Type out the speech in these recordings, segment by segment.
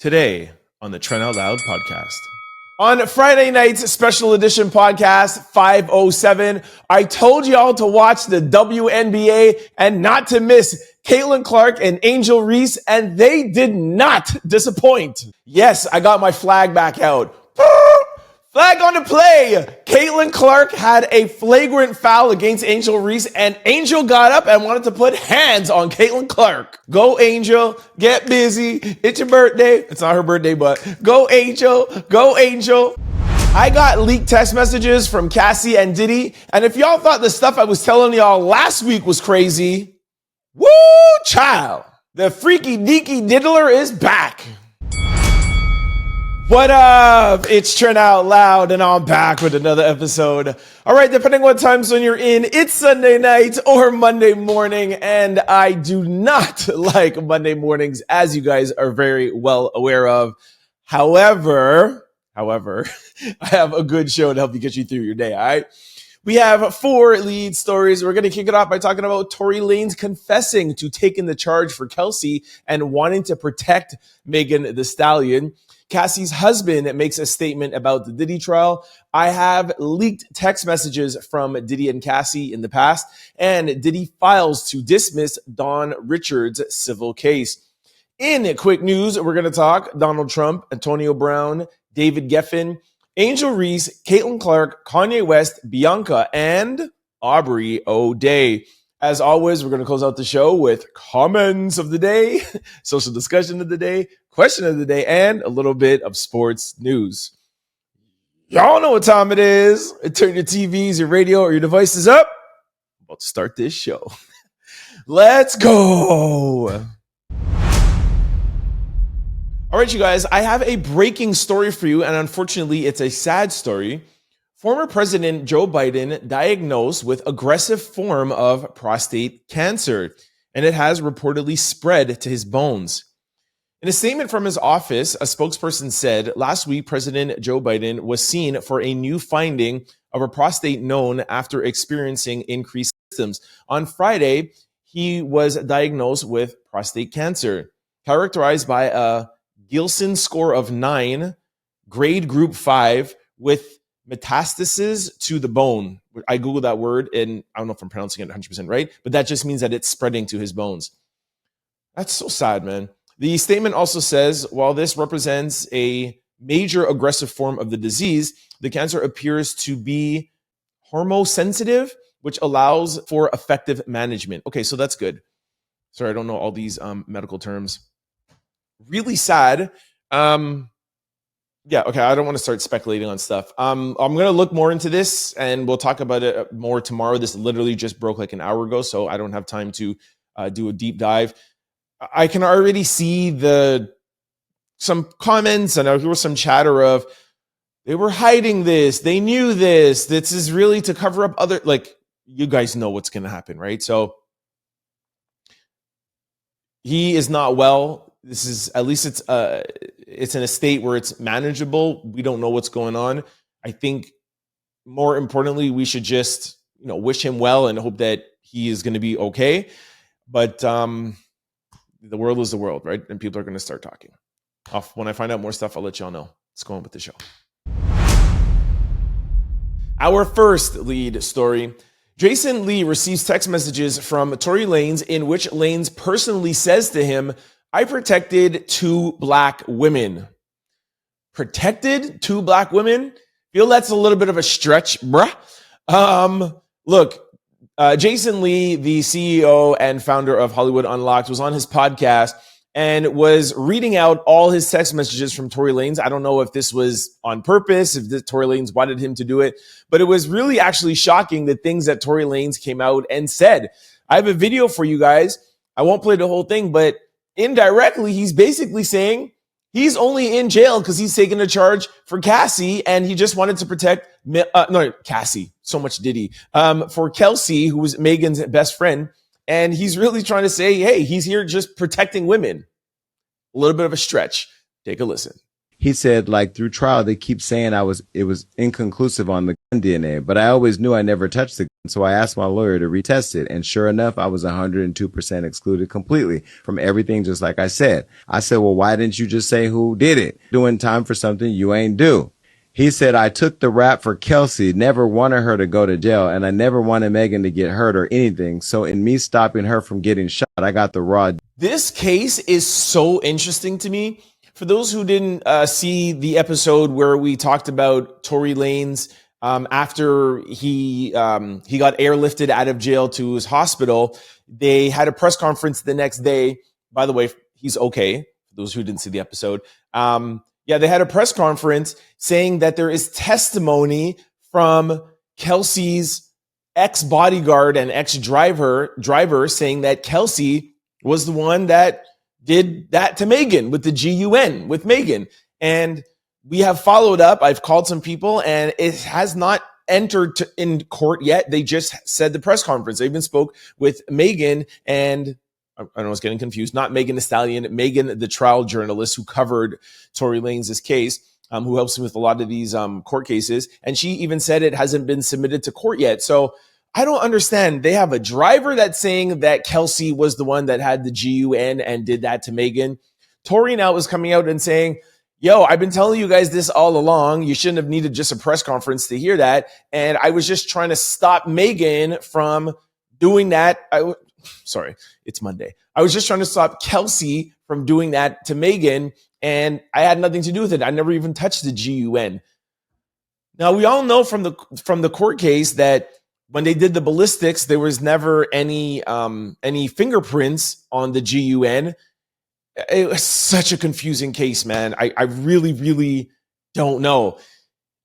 Today on the Trent Out Loud podcast. On Friday night's special edition podcast, 507, I told y'all to watch the WNBA and not to miss Katlin Clark and Angel Reese, and they did not disappoint. Yes, I got my flag back out. Flag on the play. Katlin Clark had a flagrant foul against Angel Reese, and Angel got up and wanted to put hands on Katlin Clark. Go Angel, get busy. It's your birthday. It's not her birthday, but go Angel, go Angel. I got leaked text messages from Cassie and Diddy, and if y'all thought the stuff I was telling y'all last week was crazy, woo, child. The freaky deaky diddler is back. What up? It's Trent Out Loud, and I'm back with another episode. All right, depending on what time zone you're in, it's Sunday night or Monday morning, and I do not like Monday mornings, as you guys are very well aware of. However, I have a good show to help you get you through your day, all right? We have 4 lead stories. We're going to kick it off by talking about Tory Lanez confessing to taking the charge for Kelsey and wanting to protect Megan Thee Stallion. Cassie's husband makes a statement about the Diddy trial. I have leaked text messages from Diddy and Cassie in the past, and Diddy files to dismiss Don Richards' civil case. In quick news, we're going to talk Donald Trump, Antonio Brown, David Geffen, Angel Reese, Katlin Clark, Kanye West, Bianca, and Aubrey O'Day. As always, we're going to close out the show with comments of the day, social discussion of the day, question of the day, and a little bit of sports news. Y'all know what time it is. Turn your TVs, your radio, or your devices up. I'm about to start this show. Let's go. All right, you guys, I have a breaking story for you, and unfortunately, it's a sad story. Former President Joe Biden diagnosed with aggressive form of prostate cancer, and it has reportedly spread to his bones. In a statement from his office, a spokesperson said last week President Joe Biden was seen for a new finding of a prostate known after experiencing increased symptoms. On Friday, he was diagnosed with prostate cancer, characterized by a Gilson score of 9, grade group 5, with metastasis to the bone. I Googled that word, and I don't know if I'm pronouncing it 100% right, but that just means that it's spreading to his bones. That's so sad, man. The statement also says, while this represents a major aggressive form of the disease, the cancer appears to be hormosensitive, which allows for effective management. Okay, so that's good. Sorry, I don't know all these medical terms. Really sad. Yeah, okay, I don't want to start speculating on stuff. I'm going to look more into this, and we'll talk about it more tomorrow. This literally just broke like an hour ago, so I don't have time to do a deep dive. I can already see some comments, and there was some chatter of, they were hiding this, they knew this is really to cover up other, like, you guys know what's going to happen, right? So he is not well. This is, at least it's in a state where it's manageable. We don't know what's going on. I think more importantly, we should just, wish him well and hope that he is going to be okay. But the world is the world, right? And people are going to start talking. When I find out more stuff, I'll let y'all know. Let's go on with the show. Our first lead story. Jason Lee receives text messages from Tory Lanez in which Lanez personally says to him, I protected 2 black women. Protected 2 black women? Feel that's a little bit of a stretch, bruh. Look, Jason Lee, the CEO and founder of Hollywood Unlocked, was on his podcast and was reading out all his text messages from Tory Lanez. I don't know if this was on purpose, if Tory Lanez wanted him to do it, but it was really actually shocking the things that Tory Lanez came out and said. I have a video for you guys. I won't play the whole thing, but indirectly, he's basically saying he's only in jail because he's taking a charge for Cassie, and he just wanted to protect, Cassie, so much Diddy, for Kelsey, who was Megan's best friend. And he's really trying to say, hey, he's here just protecting women. A little bit of a stretch. Take a listen. He said, like, through trial, they keep saying it was inconclusive on the gun DNA, but I always knew I never touched the gun. So I asked my lawyer to retest it. And sure enough, I was 102% excluded completely from everything, just like I said. I said, well, why didn't you just say who did it? Doing time for something you ain't do. He said, I took the rap for Kelsey, never wanted her to go to jail, and I never wanted Megan to get hurt or anything. So in me stopping her from getting shot, I got the raw. This case is so interesting to me. For those who didn't see the episode where we talked about Tory Lanez after he got airlifted out of jail to his hospital, they had a press conference the next day. By the way, he's okay. For those who didn't see the episode, they had a press conference saying that there is testimony from Kelsey's ex-bodyguard and ex-driver saying that Kelsey was the one that did that to Megan with the GUN with Megan. And we have followed up. I've called some people and it has not entered in court yet. They just said the press conference. They even spoke with Megan and I don't know, I was getting confused. Not Megan Thee Stallion, Megan, the trial journalist who covered Tory Lanez's case, who helps him with a lot of these court cases. And she even said it hasn't been submitted to court yet. So I don't understand. They have a driver that's saying that Kelsey was the one that had the GUN and did that to Megan. Tory now is coming out and saying, yo, I've been telling you guys this all along. You shouldn't have needed just a press conference to hear that. And I was just trying to stop Megan from doing that. Sorry, it's Monday. I was just trying to stop Kelsey from doing that to Megan, and I had nothing to do with it. I never even touched the GUN. Now, we all know from the court case that when they did the ballistics, there was never any fingerprints on the GUN. It was such a confusing case, man. I really, really don't know.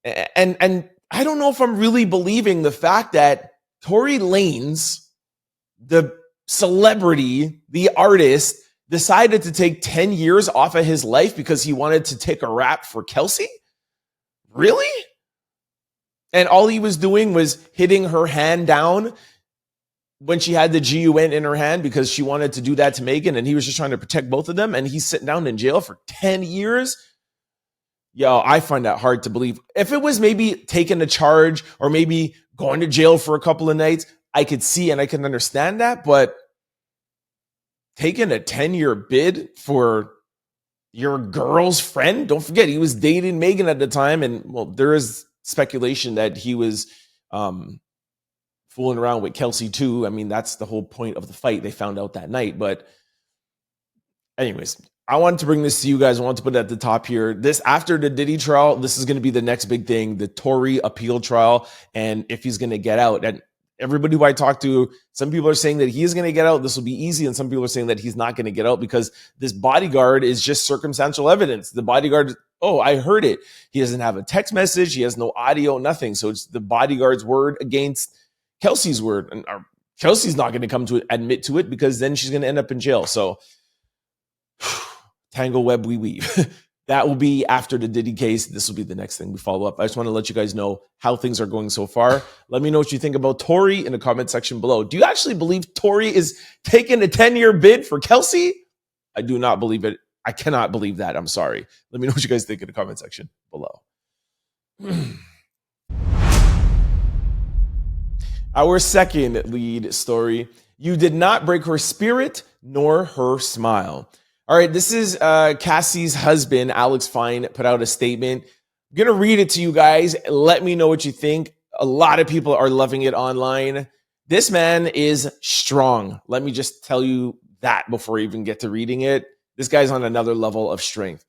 And I don't know if I'm really believing the fact that Tory Lanez, the celebrity, the artist, decided to take 10 years off of his life because he wanted to take a rap for Kelsey? Really? And all he was doing was hitting her hand down when she had the GUN in her hand because she wanted to do that to Megan, and he was just trying to protect both of them, and he's sitting down in jail for 10 years? Yo, I find that hard to believe. If it was maybe taking a charge or maybe going to jail for a couple of nights, I could see and I can understand that, but taking a 10-year bid for your girl's friend? Don't forget, he was dating Megan at the time, and well, there is speculation that he was fooling around with Kelsey too. I mean, that's the whole point of the fight. They found out that night. But anyways, I wanted to bring this to you guys. I want to put it at the top here. This, after the Diddy trial, this is going to be the next big thing, the Tory appeal trial, and if he's going to get out. And everybody who I talk to, some people are saying that he is going to get out. This will be easy. And some people are saying that he's not going to get out because this bodyguard is just circumstantial evidence. The bodyguard, oh, I heard it. He doesn't have a text message. He has no audio, nothing. So it's the bodyguard's word against Kelsey's word. And Kelsey's not going to come to admit to it because then she's going to end up in jail. So tangle web we weave. That will be after the Diddy case. This will be the next thing we follow up. I just want to let you guys know how things are going so far. Let me know what you think about Tory in the comment section below. Do you actually believe Tory is taking a 10-year bid for Kelsey? I do not believe it. I cannot believe that. I'm sorry. Let me know what you guys think in the comment section below. Our second lead story. You did not break her spirit nor her smile. All right, this is Cassie's husband, Alex Fine, put out a statement. I'm going to read it to you guys. Let me know what you think. A lot of people are loving it online. This man is strong. Let me just tell you that before I even get to reading it. This guy's on another level of strength.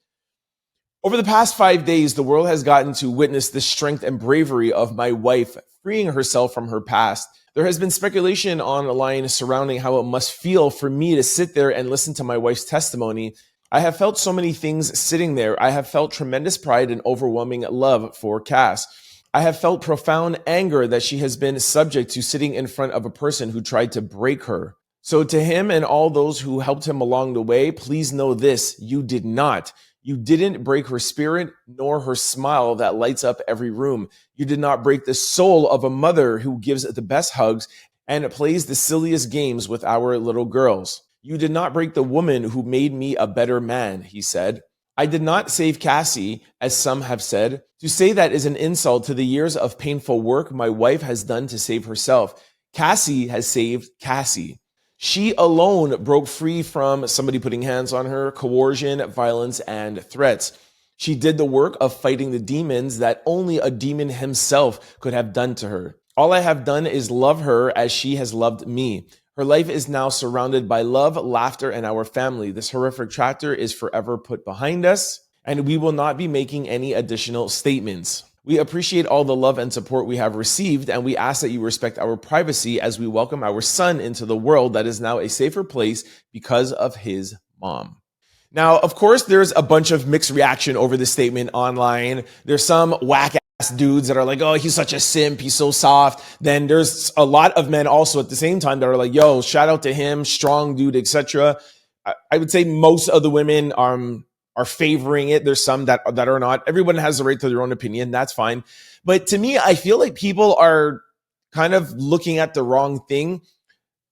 Over the past 5 days, the world has gotten to witness the strength and bravery of my wife freeing herself from her past. There has been speculation online surrounding how it must feel for me to sit there and listen to my wife's testimony. I have felt so many things sitting there. I have felt tremendous pride and overwhelming love for Cass. I have felt profound anger that she has been subject to sitting in front of a person who tried to break her. So to him and all those who helped him along the way, please know this: you did not. You didn't break her spirit nor her smile that lights up every room. You did not break the soul of a mother who gives the best hugs and plays the silliest games with our little girls. You did not break the woman who made me a better man, he said. I did not save Cassie, as some have said. To say that is an insult to the years of painful work my wife has done to save herself. Cassie has saved Cassie. She alone broke free from somebody putting hands on her, coercion, violence, and threats. She did the work of fighting the demons that only a demon himself could have done to her. All I have done is love her as she has loved me. Her life is now surrounded by love, laughter, and our family. This horrific chapter is forever put behind us, and we will not be making any additional statements. We appreciate all the love and support we have received, and we ask that you respect our privacy as we welcome our son into the world that is now a safer place because of his mom. Now, of course, there's a bunch of mixed reaction over this statement online. There's some whack ass dudes that are like, oh, he's such a simp, he's so soft. Then there's a lot of men also at the same time that are like, yo, shout out to him, strong dude, etc. I would say most of the women are favoring it. There's some that are not. Everyone has the right to their own opinion. That's fine. But to me, I feel like people are kind of looking at the wrong thing.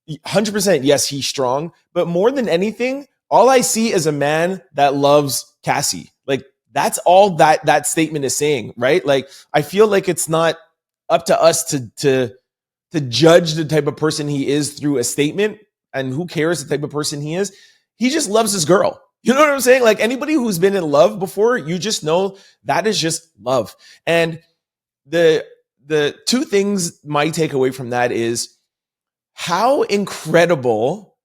100%, yes, he's strong. But more than anything, all I see is a man that loves Cassie. Like, that's all that statement is saying, right? Like, I feel like it's not up to us to judge the type of person he is through a statement, and who cares the type of person he is. He just loves his girl. You know what I'm saying? Like, anybody who's been in love before, you just know that is just love. And the two things my takeaway from that is how incredible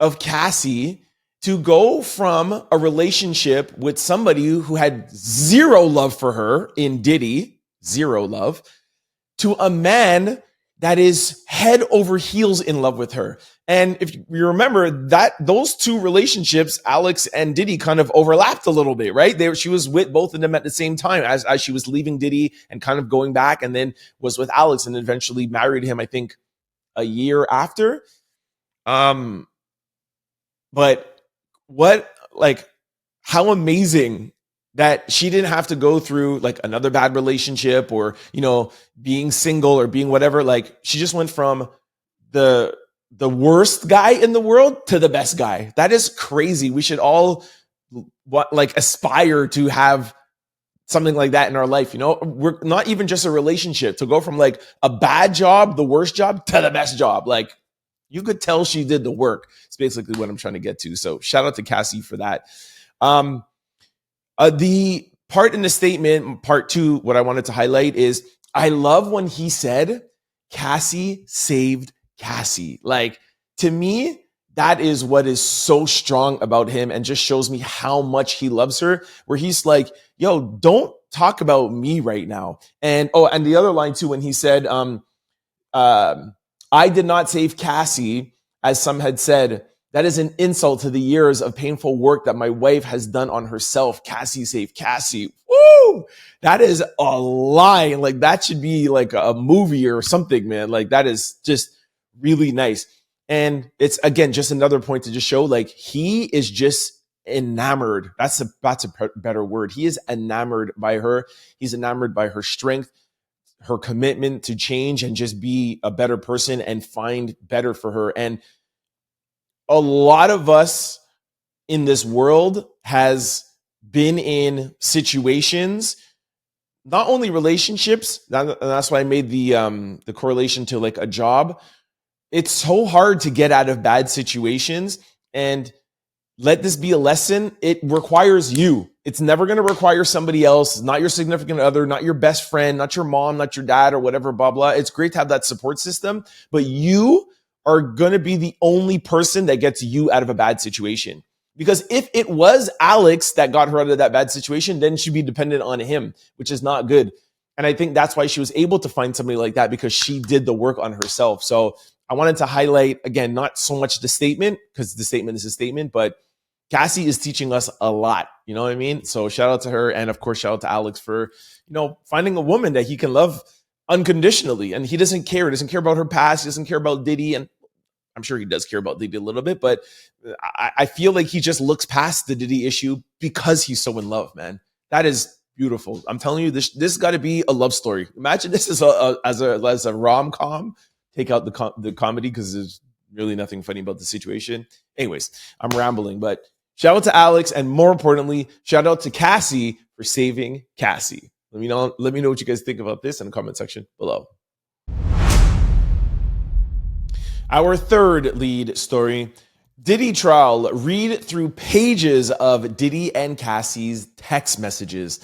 of Cassie to go from a relationship with somebody who had zero love for her in Diddy, zero love, to a man that is head over heels in love with her. And if you remember that those two relationships, Alex and Diddy, kind of overlapped a little bit, right? She was with both of them at the same time as she was leaving Diddy and kind of going back, and then was with Alex and eventually married him, I think, a year after. But how amazing that she didn't have to go through like another bad relationship or, being single or being whatever. Like, she just went from the worst guy in the world to the best guy. That is crazy. We should all aspire to have something like that in our life. We're not even just a relationship, to go from like a bad job, the worst job, to the best job. Like, you could tell she did the work. It's basically what I'm trying to get to. So shout out to Cassie for that. The part in the statement, part two, what I wanted to highlight is I love when he said, Cassie saved Cassie. Like, to me, that is what is so strong about him and just shows me how much he loves her, where he's like, yo, don't talk about me right now. And the other line too, when he said, I did not save Cassie, as some had said. That is an insult to the years of painful work that my wife has done on herself. Cassie saved Cassie. Woo! That is a line. Like, that should be like a movie or something, man. Like, that is just really nice. And it's, again, just another point to just show, like, he is just enamored. That's a better word. He is enamored by her. He's enamored by her strength, her commitment to change and just be a better person and find better for her. And a lot of us in this world has been in situations, not only relationships, that's why I made the correlation to like a job. It's so hard to get out of bad situations, and let this be a lesson. It requires you. It's never going to require somebody else, not your significant other, not your best friend, not your mom, not your dad or whatever, blah, blah. It's great to have that support system, but you are going to be the only person that gets you out of a bad situation. Because if it was Alex that got her out of that bad situation, then she'd be dependent on him, which is not good. And I think that's why she was able to find somebody like that, because she did the work on herself. So I wanted to highlight, again, not so much the statement, because the statement is a statement, but Cassie is teaching us a lot. You know what I mean? So shout out to her. And of course, shout out to Alex for, finding a woman that he can love unconditionally. And he doesn't care. He doesn't care about her past. He doesn't care about Diddy. And I'm sure he does care about Diddy a little bit, but I feel like he just looks past the Diddy issue because he's so in love, man. That is beautiful. I'm telling you, this got to be a love story. Imagine this as a rom-com. Take out the comedy, because there's really nothing funny about the situation. Anyways, I'm rambling, but Shout out to Alex, and more importantly, shout out to Cassie for saving Cassie. Let me know what you guys think about this in the comment section below. Our third lead story, Diddy trial. Read through pages of Diddy and Cassie's text messages.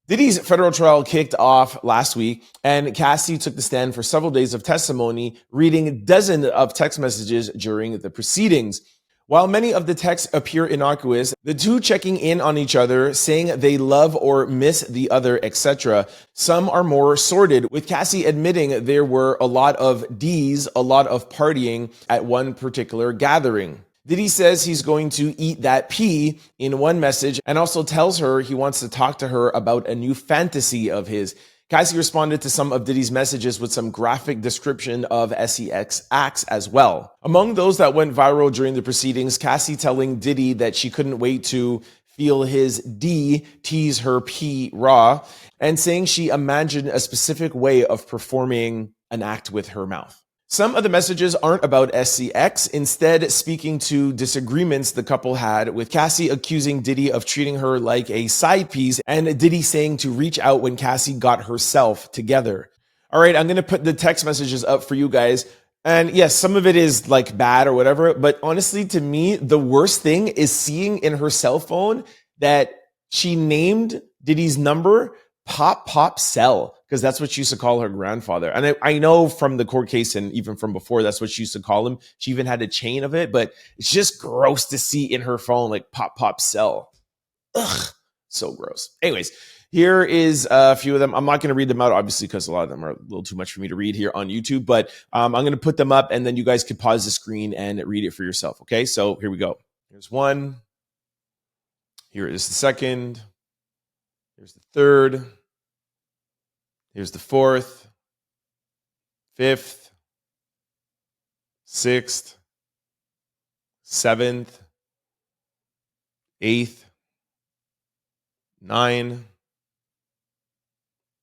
Diddy's federal trial kicked off last week, and Cassie took the stand for several days of testimony, reading dozens of text messages during the proceedings. While many of the texts appear innocuous, the two checking in on each other, saying they love or miss the other, etc. Some are more sordid, with Cassie admitting there were a lot of D's, a lot of partying at one particular gathering. Diddy says he's going to eat that P in one message, and also tells her he wants to talk to her about a new fantasy of his. Cassie responded to some of Diddy's messages with some graphic description of SEX acts as well. Among those that went viral during the proceedings, Cassie telling Diddy that she couldn't wait to feel his D tease her P raw, and saying she imagined a specific way of performing an act with her mouth. Some of the messages aren't about SCX, instead speaking to disagreements the couple had, with Cassie accusing Diddy of treating her like a side piece, and Diddy saying to reach out when Cassie got herself together. All right, I'm going to put the text messages up for you guys. And yes, some of it is like bad or whatever, but honestly, to me, the worst thing is seeing in her cell phone that she named Diddy's number Pop Cell, because that's what she used to call her grandfather. And I know from the court case and even from before, that's what she used to call him. She even had a chain of it, but it's just gross to see in her phone, like Pop Cell. Ugh, so gross. Anyways, here is a few of them. I'm not going to read them out, obviously, because a lot of them are a little too much for me to read here on YouTube, but I'm going to put them up, and then you guys can pause the screen and read it for yourself. Okay, so here we go. Here's one. Here is the second. Here's the third. Here's the fourth, fifth, sixth, seventh, eighth, 9,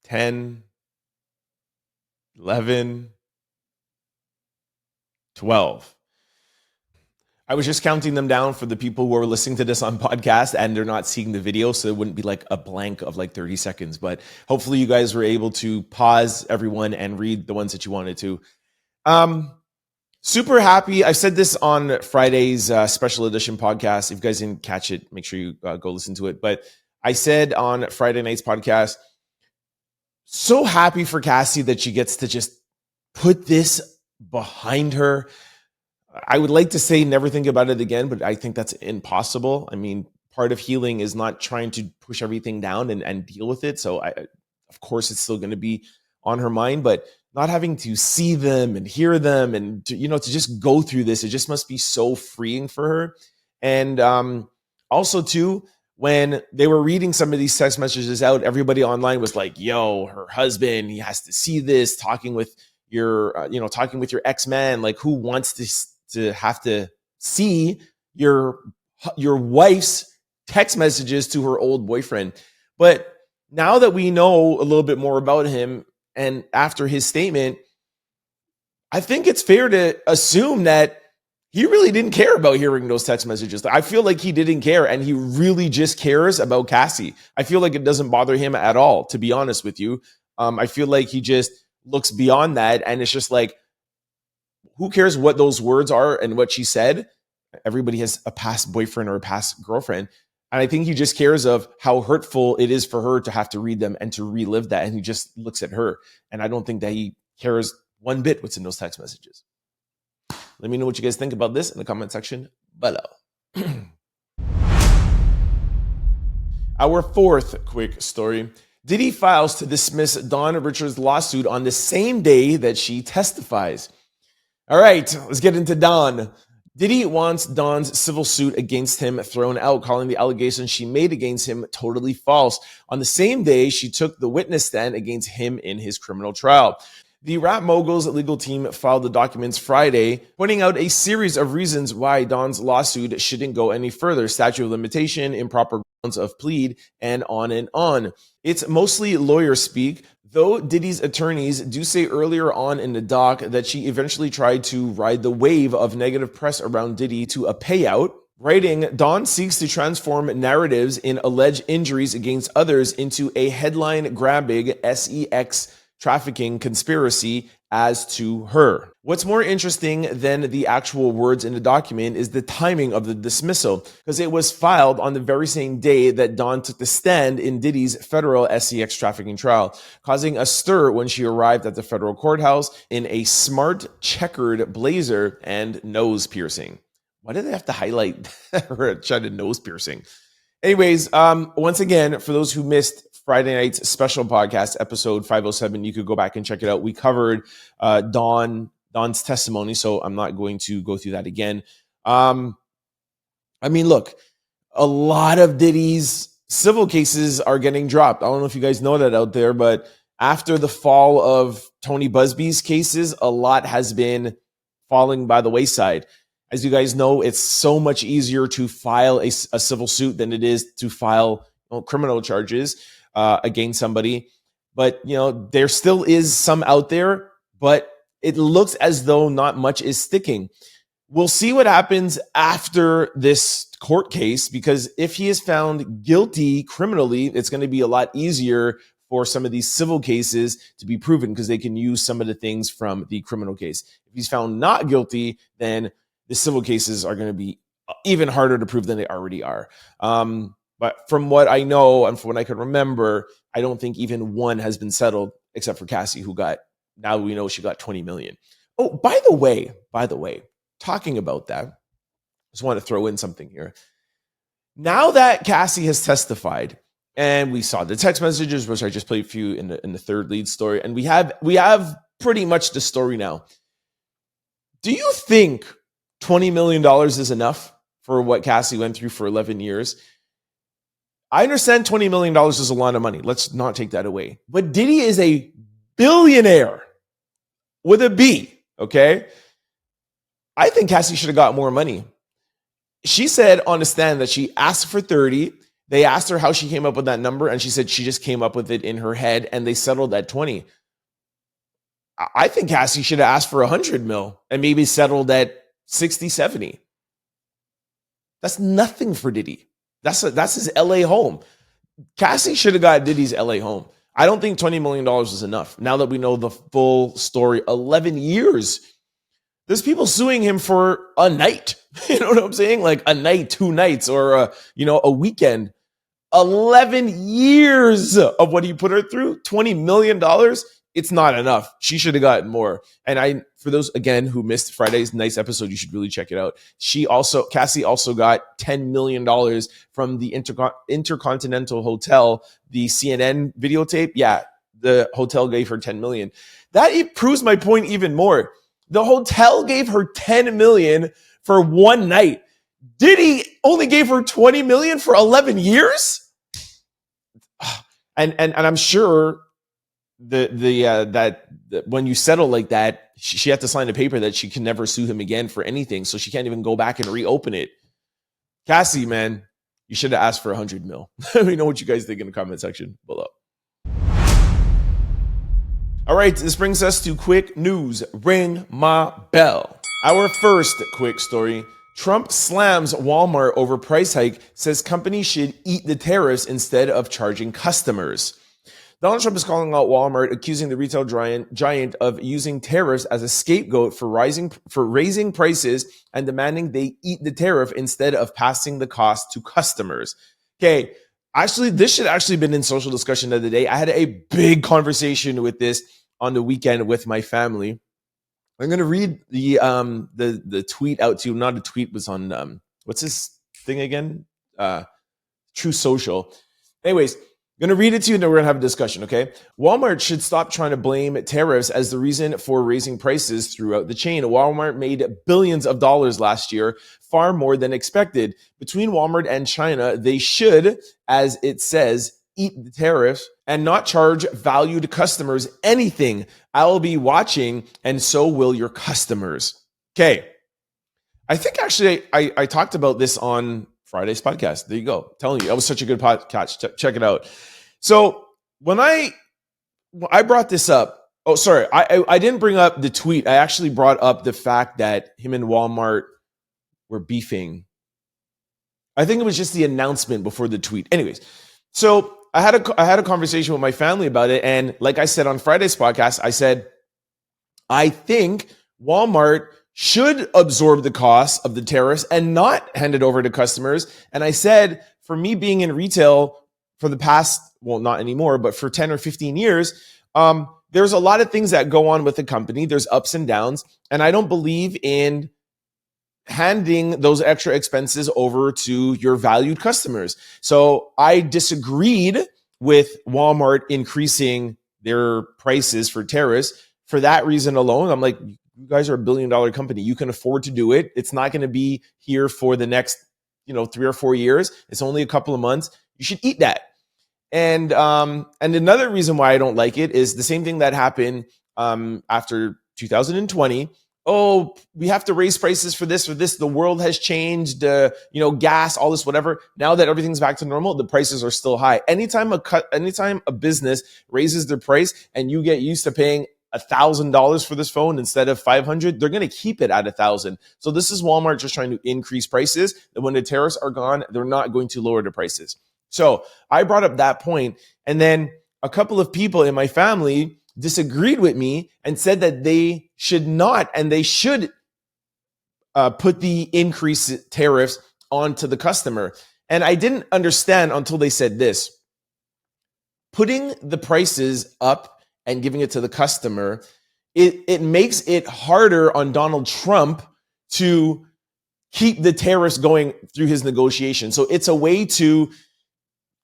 10, 11, 12. I was just counting them down for the people who are listening to this on podcast and they're not seeing the video, so it wouldn't be like a blank of like 30 seconds. But hopefully you guys were able to pause everyone and read the ones that you wanted to. Super happy. I said this on Friday's special edition podcast. If you guys didn't catch it, make sure you go listen to it. But I said on Friday night's podcast, so happy for Cassie that she gets to just put this behind her. I would like to say never think about it again, but I think that's impossible. I mean, part of healing is not trying to push everything down and deal with it. So of course, it's still going to be on her mind, but not having to see them and hear them and to just go through this, it just must be so freeing for her. And also too, when they were reading some of these text messages out, everybody online was like, yo, her husband, he has to see this, talking with your ex-man, like who wants to have to see your wife's text messages to her old boyfriend. But now that we know a little bit more about him and after his statement, I think it's fair to assume that he really didn't care about hearing those text messages. I feel like he didn't care, and he really just cares about Cassie. I feel like it doesn't bother him at all, to be honest with you. I feel like he just looks beyond that, and it's just like, who cares what those words are and what she said? Everybody has a past boyfriend or a past girlfriend. And I think he just cares of how hurtful it is for her to have to read them and to relive that. And he just looks at her. And I don't think that he cares one bit what's in those text messages. Let me know what you guys think about this in the comment section below. Our fourth quick story. Diddy files to dismiss Dawn Richards' lawsuit on the same day that she testifies. All right, let's get into Dawn. Diddy wants Dawn's civil suit against him thrown out, calling the allegations she made against him totally false. On the same day, she took the witness stand against him in his criminal trial. The rap mogul's legal team filed the documents Friday, pointing out a series of reasons why Dawn's lawsuit shouldn't go any further: statute of limitation, improper grounds of plead, and on and on. It's mostly lawyer speak, though Diddy's attorneys do say earlier on in the doc that she eventually tried to ride the wave of negative press around Diddy to a payout. Writing, Don seeks to transform narratives in alleged injuries against others into a headline-grabbing sex trafficking conspiracy as to her. What's more interesting than the actual words in the document is the timing of the dismissal, because it was filed on the very same day that Dawn took the stand in Diddy's federal sex trafficking trial, causing a stir when she arrived at the federal courthouse in a smart checkered blazer and nose piercing. Why did they have to highlight her trying nose piercing? Anyways, once again, for those who missed Friday night's special podcast, episode 507, you could go back and check it out. We covered Don's testimony, so I'm not going to go through that again. I mean, look, a lot of Diddy's civil cases are getting dropped. I don't know if you guys know that out there, but after the fall of Tony Busby's cases, a lot has been falling by the wayside. As you guys know, it's so much easier to file a civil suit than it is to file criminal charges against somebody. But, there still is some out there, but it looks as though not much is sticking. We'll see what happens after this court case, because if he is found guilty criminally, it's going to be a lot easier for some of these civil cases to be proven, because they can use some of the things from the criminal case. If he's found not guilty, then the civil cases are going to be even harder to prove than they already are. But from what I know and from what I can remember, I don't think even one has been settled, except for Cassie, now we know she got 20 million. Oh, by the way, talking about that, I just want to throw in something here. Now that Cassie has testified, and we saw the text messages, which I just played for you in the third lead story, and we have pretty much the story now. Do you think $20 million is enough for what Cassie went through for 11 years? I understand $20 million is a lot of money. Let's not take that away. But Diddy is a billionaire with a B, okay? I think Cassie should have got more money. She said on the stand that she asked for 30. They asked her how she came up with that number, and she said she just came up with it in her head, and they settled at 20. I think Cassie should have asked for 100 mil and maybe settled at 60, 70. That's nothing for Diddy. That's his LA home. Cassie should have got Diddy's LA home. I don't think $20 million is enough. Now that we know the full story, 11 years. There's people suing him for a night. You know what I'm saying? Like a night, 2 nights, or a weekend. 11 years of what he put her through. $20 million. It's not enough. She should have gotten more. And for those, again, who missed Friday's nice episode, you should really check it out. Cassie also got $10 million from the Intercontinental Hotel, the CNN videotape. Yeah, the hotel gave her $10 million. That proves my point even more. The hotel gave her $10 million for one night. Diddy only gave her $20 million for 11 years? And I'm sure that when you settle like that, she had to sign a paper that she can never sue him again for anything, so she can't even go back and reopen it. Cassie, man, you should have asked for 100 mil. Let me know what you guys think in the comment section below. All right, this brings us to quick news. Ring my bell. Our first quick story. Trump slams Walmart over price hike, says company should eat the tariffs instead of charging customers. Donald Trump is calling out Walmart, accusing the retail giant of using tariffs as a scapegoat for raising prices and demanding they eat the tariff instead of passing the cost to customers. Okay, actually, this should actually been in social discussion the other day. I had a big conversation with this on the weekend with my family. I'm going to read the tweet out to you. Not a tweet, was on what's this thing again? True Social. Anyways, I'm going to read it to you and then we're going to have a discussion, okay? Walmart should stop trying to blame tariffs as the reason for raising prices throughout the chain. Walmart made billions of dollars last year, far more than expected. Between Walmart and China, they should, as it says, eat the tariffs and not charge valued customers anything. I will be watching, and so will your customers. Okay. I think actually I talked about this on Friday's podcast. There you go. I'm telling you, that was such a good podcast. Check it out. So when I brought this up, I didn't bring up the tweet. I actually brought up the fact that him and Walmart were beefing I think it was just the announcement before the tweet. Anyways, so I had a conversation with my family about it. And like I said on Friday's podcast, I said, I think Walmart should absorb the cost of the tariffs and not hand it over to customers. And I said, for me being in retail for the past, well, not anymore, but for 10 or 15 years, there's a lot of things that go on with the company. There's ups and downs. And I don't believe in handing those extra expenses over to your valued customers. So I disagreed with Walmart increasing their prices for tariffs. For that reason alone, I'm like, you guys are a $1 billion company. You can afford to do it. It's not going to be here for the next, 3 or 4 years. It's only a couple of months. You should eat that. And another reason why I don't like it is the same thing that happened after 2020. Oh, we have to raise prices for this or this. The world has changed, gas, all this, whatever. Now that everything's back to normal, the prices are still high. Anytime a business raises their price and you get used to paying $1,000 for this phone instead of $500, they're going to keep it at $1,000. So this is Walmart just trying to increase prices. And when the tariffs are gone, they're not going to lower the prices. So I brought up that point, and then a couple of people in my family disagreed with me and said that they should not, and they should put the increased tariffs onto the customer. And I didn't understand until they said this. Putting the prices up and giving it to the customer, it makes it harder on Donald Trump to keep the tariffs going through his negotiation. So it's a way to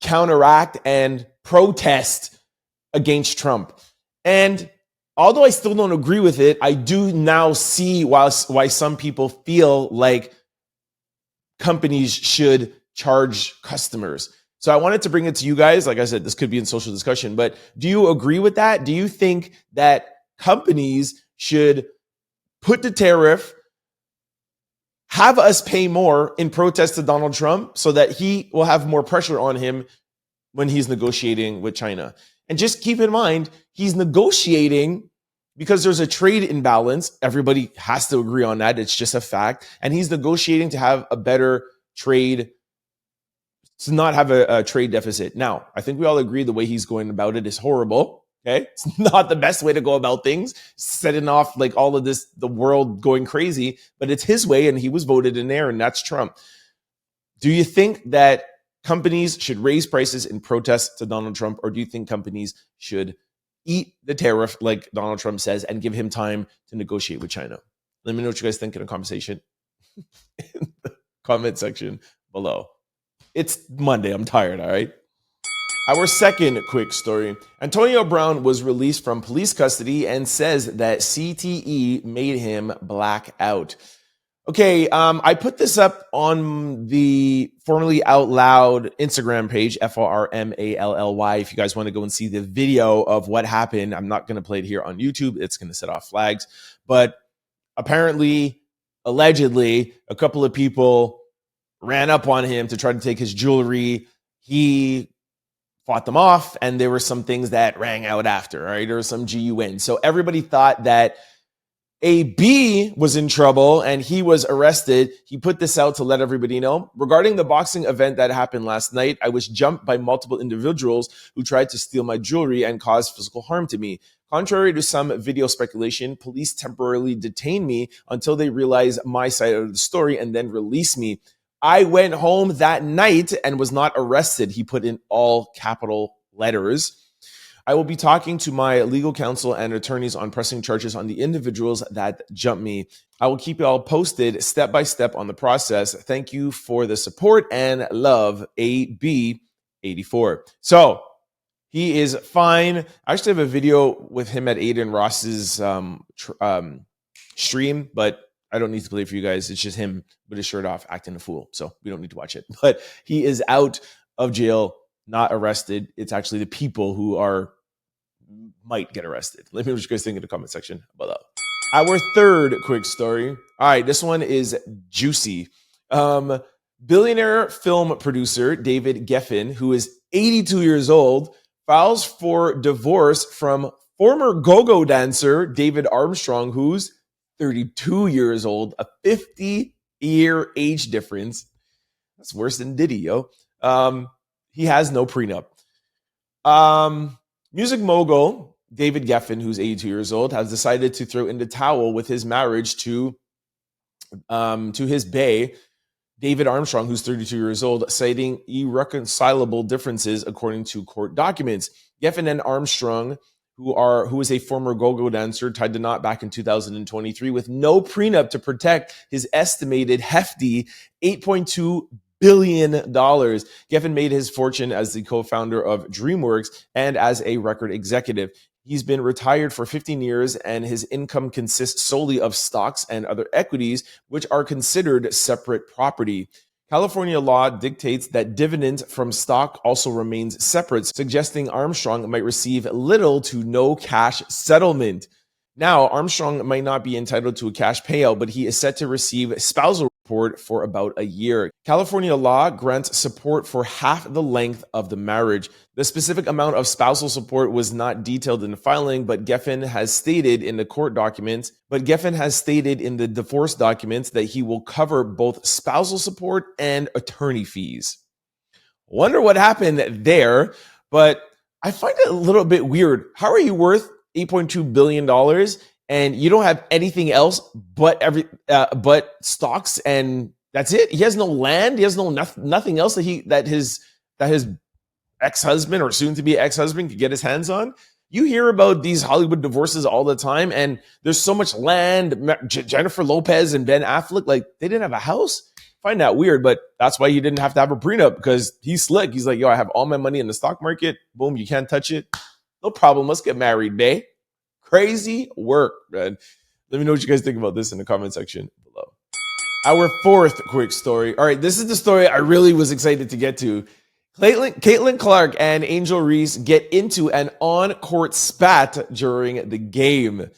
counteract and protest against Trump. And although I still don't agree with it, I do now see why some people feel like companies should charge customers. So I wanted to bring it to you guys. Like I said, this could be in social discussion, but do you agree with that? Do you think that companies should put the tariff, have us pay more in protest to Donald Trump so that he will have more pressure on him when he's negotiating with China? And just keep in mind, he's negotiating because there's a trade imbalance. Everybody has to agree on that. It's just a fact. And he's negotiating to have a better trade, to not have a trade deficit. Now, I think we all agree the way he's going about it is horrible. Okay. It's not the best way to go about things, setting off like all of this, the world going crazy, but it's his way and he was voted in there, and that's Trump. Do you think that companies should raise prices in protest to Donald Trump, or do you think companies should eat the tariff like Donald Trump says and give him time to negotiate with China? Let me know what you guys think in the conversation in the comment section below. It's Monday. I'm tired, all right? Our second quick story. Antonio Brown was released from police custody and says that CTE made him black out. Okay, I put this up on the Formerly Out Loud Instagram page, FORMALLY. If you guys want to go and see the video of what happened, I'm not going to play it here on YouTube. It's going to set off flags. But apparently, allegedly, a couple of people ran up on him to try to take his jewelry. He fought them off, and there were some things that rang out after, right? There was some GUN. So everybody thought that AB was in trouble and he was arrested. He put this out to let everybody know. Regarding the boxing event that happened last night, I was jumped by multiple individuals who tried to steal my jewelry and cause physical harm to me. Contrary to some video speculation, police temporarily detained me until they realized my side of the story and then released me. I went home that night and was not arrested. He put in all capital letters. I will be talking to my legal counsel and attorneys on pressing charges on the individuals that jumped me. I will keep you all posted step by step on the process. Thank you for the support and love, AB84. So he is fine. I actually have a video with him at Aiden Ross's stream, but I don't need to play it for you guys. It's just him with his shirt off acting a fool. So we don't need to watch it. But he is out of jail, not arrested. It's actually the people who might get arrested. Let me know what you guys think in the comment section below. Our third quick story. All right, this one is juicy. Billionaire film producer David Geffen, who is 82 years old, files for divorce from former go-go dancer David Armstrong, who's 32 years old, a 50-year age difference. That's worse than Diddy, yo. He has no prenup. Music mogul David Geffen, who's 82 years old, has decided to throw in the towel with his marriage to his bae, David Armstrong, who's 32 years old, citing irreconcilable differences according to court documents. Geffen and Armstrong, who is a former go-go dancer, tied the knot back in 2023 with no prenup to protect his estimated hefty $8.2 billion. Geffen made his fortune as the co-founder of DreamWorks and as a record executive. He's been retired for 15 years, and his income consists solely of stocks and other equities, which are considered separate property. California law dictates that dividends from stock also remains separate, suggesting Armstrong might receive little to no cash settlement. Now, Armstrong might not be entitled to a cash payout, but he is set to receive spousal support for about a year. California law grants support for half the length of the marriage. The specific amount of spousal support was not detailed in the filing, but Geffen has stated in the divorce documents that he will cover both spousal support and attorney fees. Wonder what happened there, but I find it a little bit weird. How are you worth $8.2 billion and you don't have anything else but stocks, and that's it? He has no land. He has nothing else that his ex-husband or soon-to-be ex-husband could get his hands on. You hear about these Hollywood divorces all the time, and there's so much land. Jennifer Lopez and Ben Affleck, like, they didn't have a house. Find that weird, but that's why he didn't have to have a prenup, because he's slick. He's like, yo, I have all my money in the stock market. Boom, you can't touch it. No problem. Let's get married, bae. Crazy work, man. Let me know what you guys think about this in the comment section below. Our fourth quick story. All right, this is the story I really was excited to get to. Katlin Clark and Angel Reese get into an on-court spat during the game.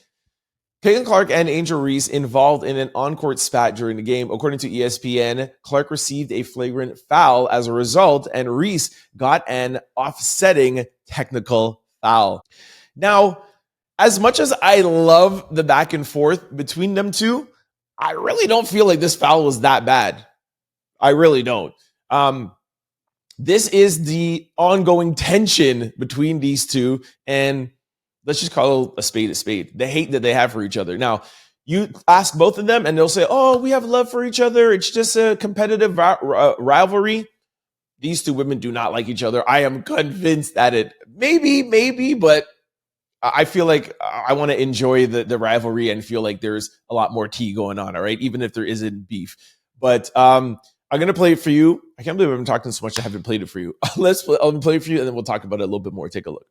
Katlin Clark and Angel Reese involved in an on-court spat during the game. According to ESPN, Clark received a flagrant foul as a result, and Reese got an offsetting technical foul. Now, as much as I love the back and forth between them two, I really don't feel like this foul was that bad. I really don't. This is the ongoing tension between these two, and let's just call a spade a spade. The hate that they have for each other. Now, you ask both of them, and they'll say, oh, we have love for each other. It's just a competitive rivalry. These two women do not like each other. I am convinced that it maybe, but I feel like I want to enjoy the rivalry and feel like there's a lot more tea going on, all right? Even if there isn't beef. But I'm going to play it for you. I can't believe I've been talking so much I haven't played it for you. I'll play it for you, and then we'll talk about it a little bit more. Take a look.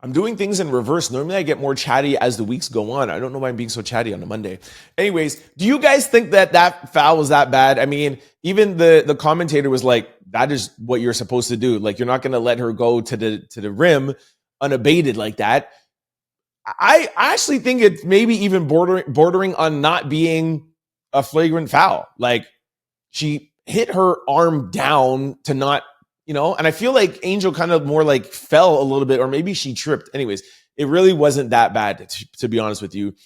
I'm doing things in reverse. Normally I get more chatty as the weeks go on. I don't know why I'm being so chatty on a Monday. Anyways, do you guys think that foul was that bad? I mean, even the commentator was like, that is what you're supposed to do. Like, you're not going to let her go to the rim unabated like that. I actually think it's maybe even bordering on not being a flagrant foul. Like, she hit her arm down to not, and I feel like Angel kind of more like fell a little bit, or maybe she tripped. Anyways, it really wasn't that bad, to be honest with you.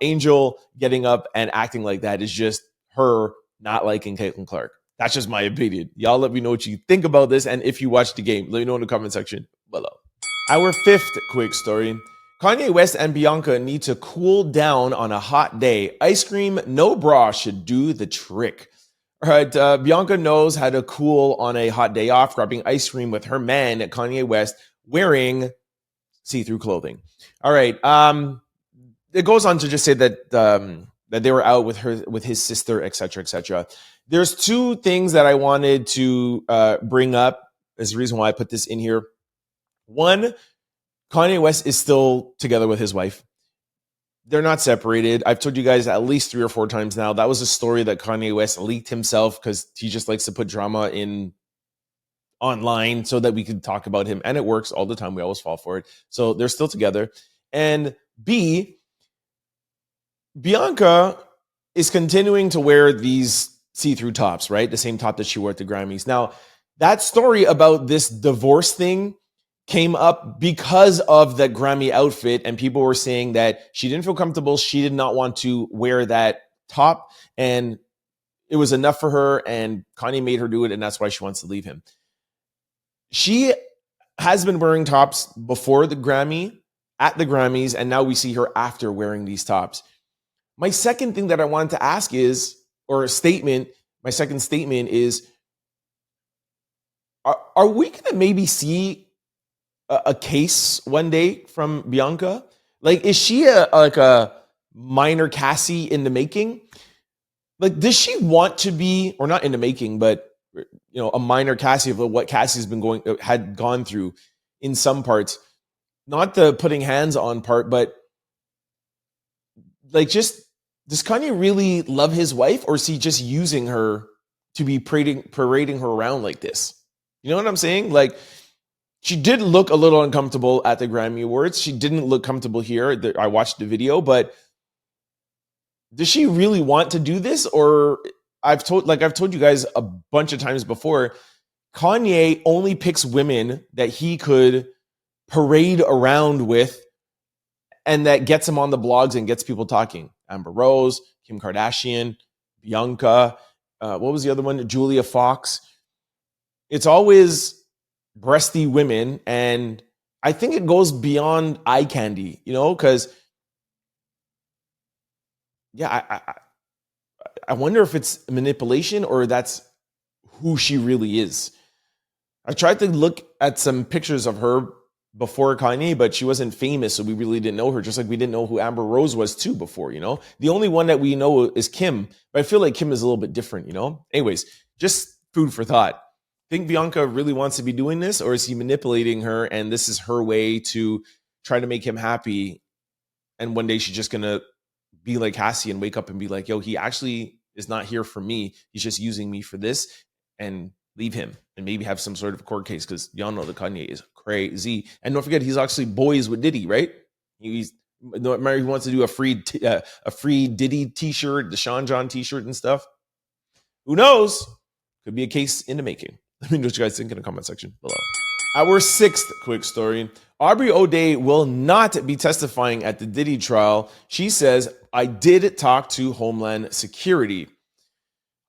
Angel getting up and acting like that is just her not liking Katlin Clark. That's just my opinion. Y'all let me know what you think about this, and if you watched the game, let me know in the comment section below. Our fifth quick story. Kanye West and Bianca need to cool down on a hot day. Ice cream, no bra should do the trick. All right, Bianca knows how to cool on a hot day off, grabbing ice cream with her man, Kanye West, wearing see-through clothing. All right, it goes on to just say that that they were out with his sister, etc., etc. There's two things that I wanted to bring up as the reason why I put this in here. One, Kanye West is still together with his wife. They're not separated. I've told you guys at least 3 or 4 times now. That was a story that Kanye West leaked himself because he just likes to put drama in online so that we can talk about him. And it works all the time. We always fall for it. So they're still together. And B, Bianca is continuing to wear these see-through tops, right? The same top that she wore at the Grammys. Now, that story about this divorce thing came up because of the Grammy outfit, and people were saying that she didn't feel comfortable. She did not want to wear that top, and it was enough for her, and Kanye made her do it, and that's why she wants to leave him. She has been wearing tops before the Grammy, at the Grammys, and now we see her after wearing these tops. My second thing that I wanted to ask is, or a statement, my second statement is, are we going to maybe see a case one day from Bianca? Like, is she a minor Cassie in the making? Like, does she want to be, or not in the making, but a minor Cassie of what Cassie's had gone through in some parts? Not the putting hands on part, but like, just, does Kanye really love his wife, or is he just using her to be parading her around like this? You know what I'm saying? Like, she did look a little uncomfortable at the Grammy Awards. She didn't look comfortable here. I watched the video, but does she really want to do this? Or I've told you guys a bunch of times before, Kanye only picks women that he could parade around with and that gets him on the blogs and gets people talking. Amber Rose, Kim Kardashian, Bianca, what was the other one? Julia Fox. It's always breasty women, and I think it goes beyond eye candy, because I wonder if it's manipulation or that's who she really is. I tried to look at some pictures of her before Kanye, but she wasn't famous, so we really didn't know her, just like we didn't know who Amber Rose was too before, The only one that we know is Kim, but I feel like Kim is a little bit different, Anyways, just food for thought. Think Bianca really wants to be doing this, or is he manipulating her and this is her way to try to make him happy, and one day she's just gonna be like Cassie and wake up and be like, yo, he actually is not here for me, he's just using me for this, and leave him and maybe have some sort of court case, because y'all know that Kanye is crazy. And don't forget, he's actually boys with Diddy, right? He wants to do a free Diddy t-shirt, the Sean John t-shirt and stuff. Who knows? Could be a case in the making. Let me know what you guys think in the comment section below. Our sixth quick story. Aubrey O'Day will not be testifying at the Diddy trial. She says, I did talk to Homeland Security.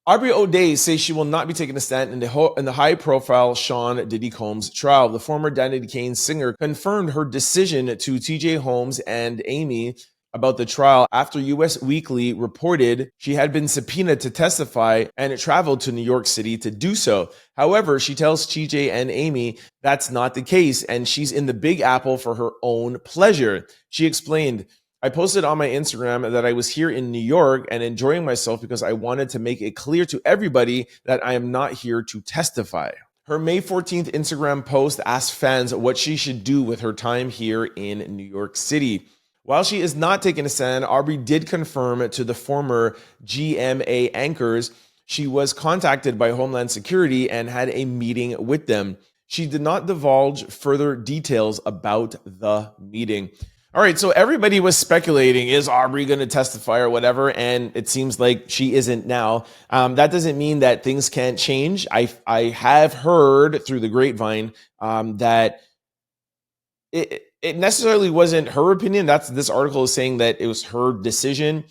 Aubrey O'Day says she will not be taking a stand in the high-profile Sean Diddy Combs trial. The former Danity Kane singer confirmed her decision to TJ Holmes and Amy about the trial after U.S. Weekly reported she had been subpoenaed to testify and traveled to New York City to do so. However, she tells TJ and Amy that's not the case, and she's in the Big Apple for her own pleasure. She explained, I posted on my Instagram that I was here in New York and enjoying myself because I wanted to make it clear to everybody that I am not here to testify. Her May 14th Instagram post asked fans what she should do with her time here in New York City. While she is not taking a stand, Aubrey did confirm to the former GMA anchors she was contacted by Homeland Security and had a meeting with them. She did not divulge further details about the meeting. All right, so everybody was speculating, is Aubrey going to testify or whatever? And it seems like she isn't now. That doesn't mean that things can't change. I have heard through the grapevine that it necessarily wasn't her opinion. This article is saying that it was her decision.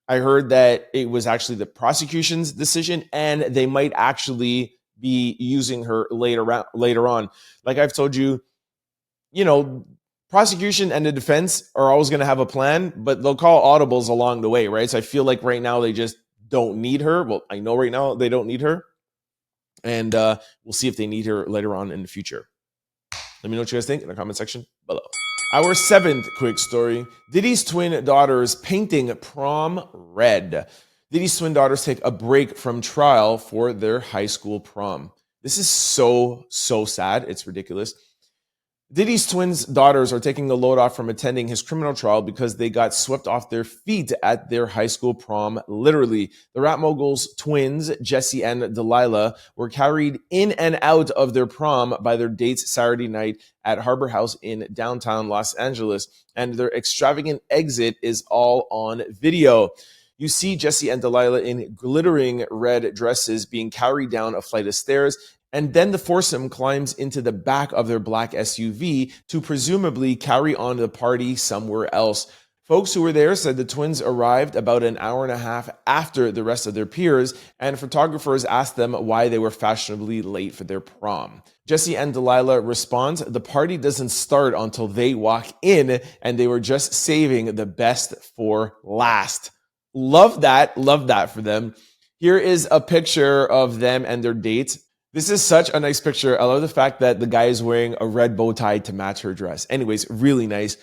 I heard that it was actually the prosecution's decision, and they might actually be using her later on. Like I've told you, prosecution and the defense are always going to have a plan, but they'll call audibles along the way, right? So I feel like right now they just don't need her. Well, I know right now they don't need her, and we'll see if they need her later on in the future. Let me know what you guys think in the comment section below. Our seventh quick story. Diddy's twin daughters painting prom red. Diddy's twin daughters take a break from trial for their high school prom. This is so sad. It's ridiculous. Diddy's twins daughters are taking the load off from attending his criminal trial because they got swept off their feet at their high school prom. Literally, the rap mogul's twins, Jesse and Delilah, were carried in and out of their prom by their dates Saturday night at Harbor House in downtown Los Angeles, and their extravagant exit is all on video. You see Jesse and Delilah in glittering red dresses being carried down a flight of stairs, And then the foursome climbs into the back of their black SUV to presumably carry on the party somewhere else. Folks who were there said the twins arrived about an hour and a half after the rest of their peers, and photographers asked them why they were fashionably late for their prom. Jesse and Delilah responds, the party doesn't start until they walk in, and they were just saving the best for last. Love that for them. Here is a picture of them and their date. This is such a nice picture. I love the fact that the guy is wearing a red bow tie to match her dress. Anyways, really nice.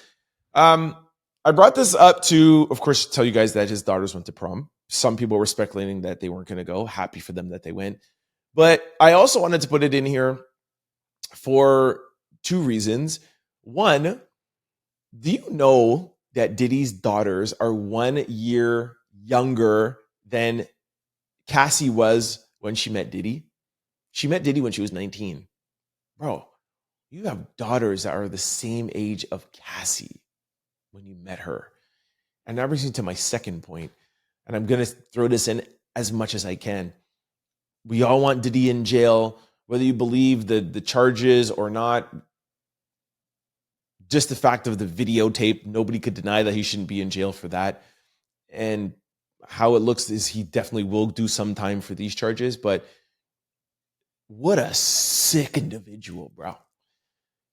I brought this up to, of course, tell you guys that his daughters went to prom. Some people were speculating that they weren't going to go. Happy for them that they went. But I also wanted to put it in here for two reasons. One, do you know that Diddy's daughters are 1 year younger than Cassie was when she met Diddy? She met Diddy when she was 19. Bro, you have daughters that are the same age of Cassie when you met her. And that brings me to my second point, and I'm going to throw this in as much as I can. We all want Diddy in jail, whether you believe the charges or not. Just the fact of the videotape, nobody could deny that he shouldn't be in jail for that. And how it looks is he definitely will do some time for these charges, but what a sick individual, bro.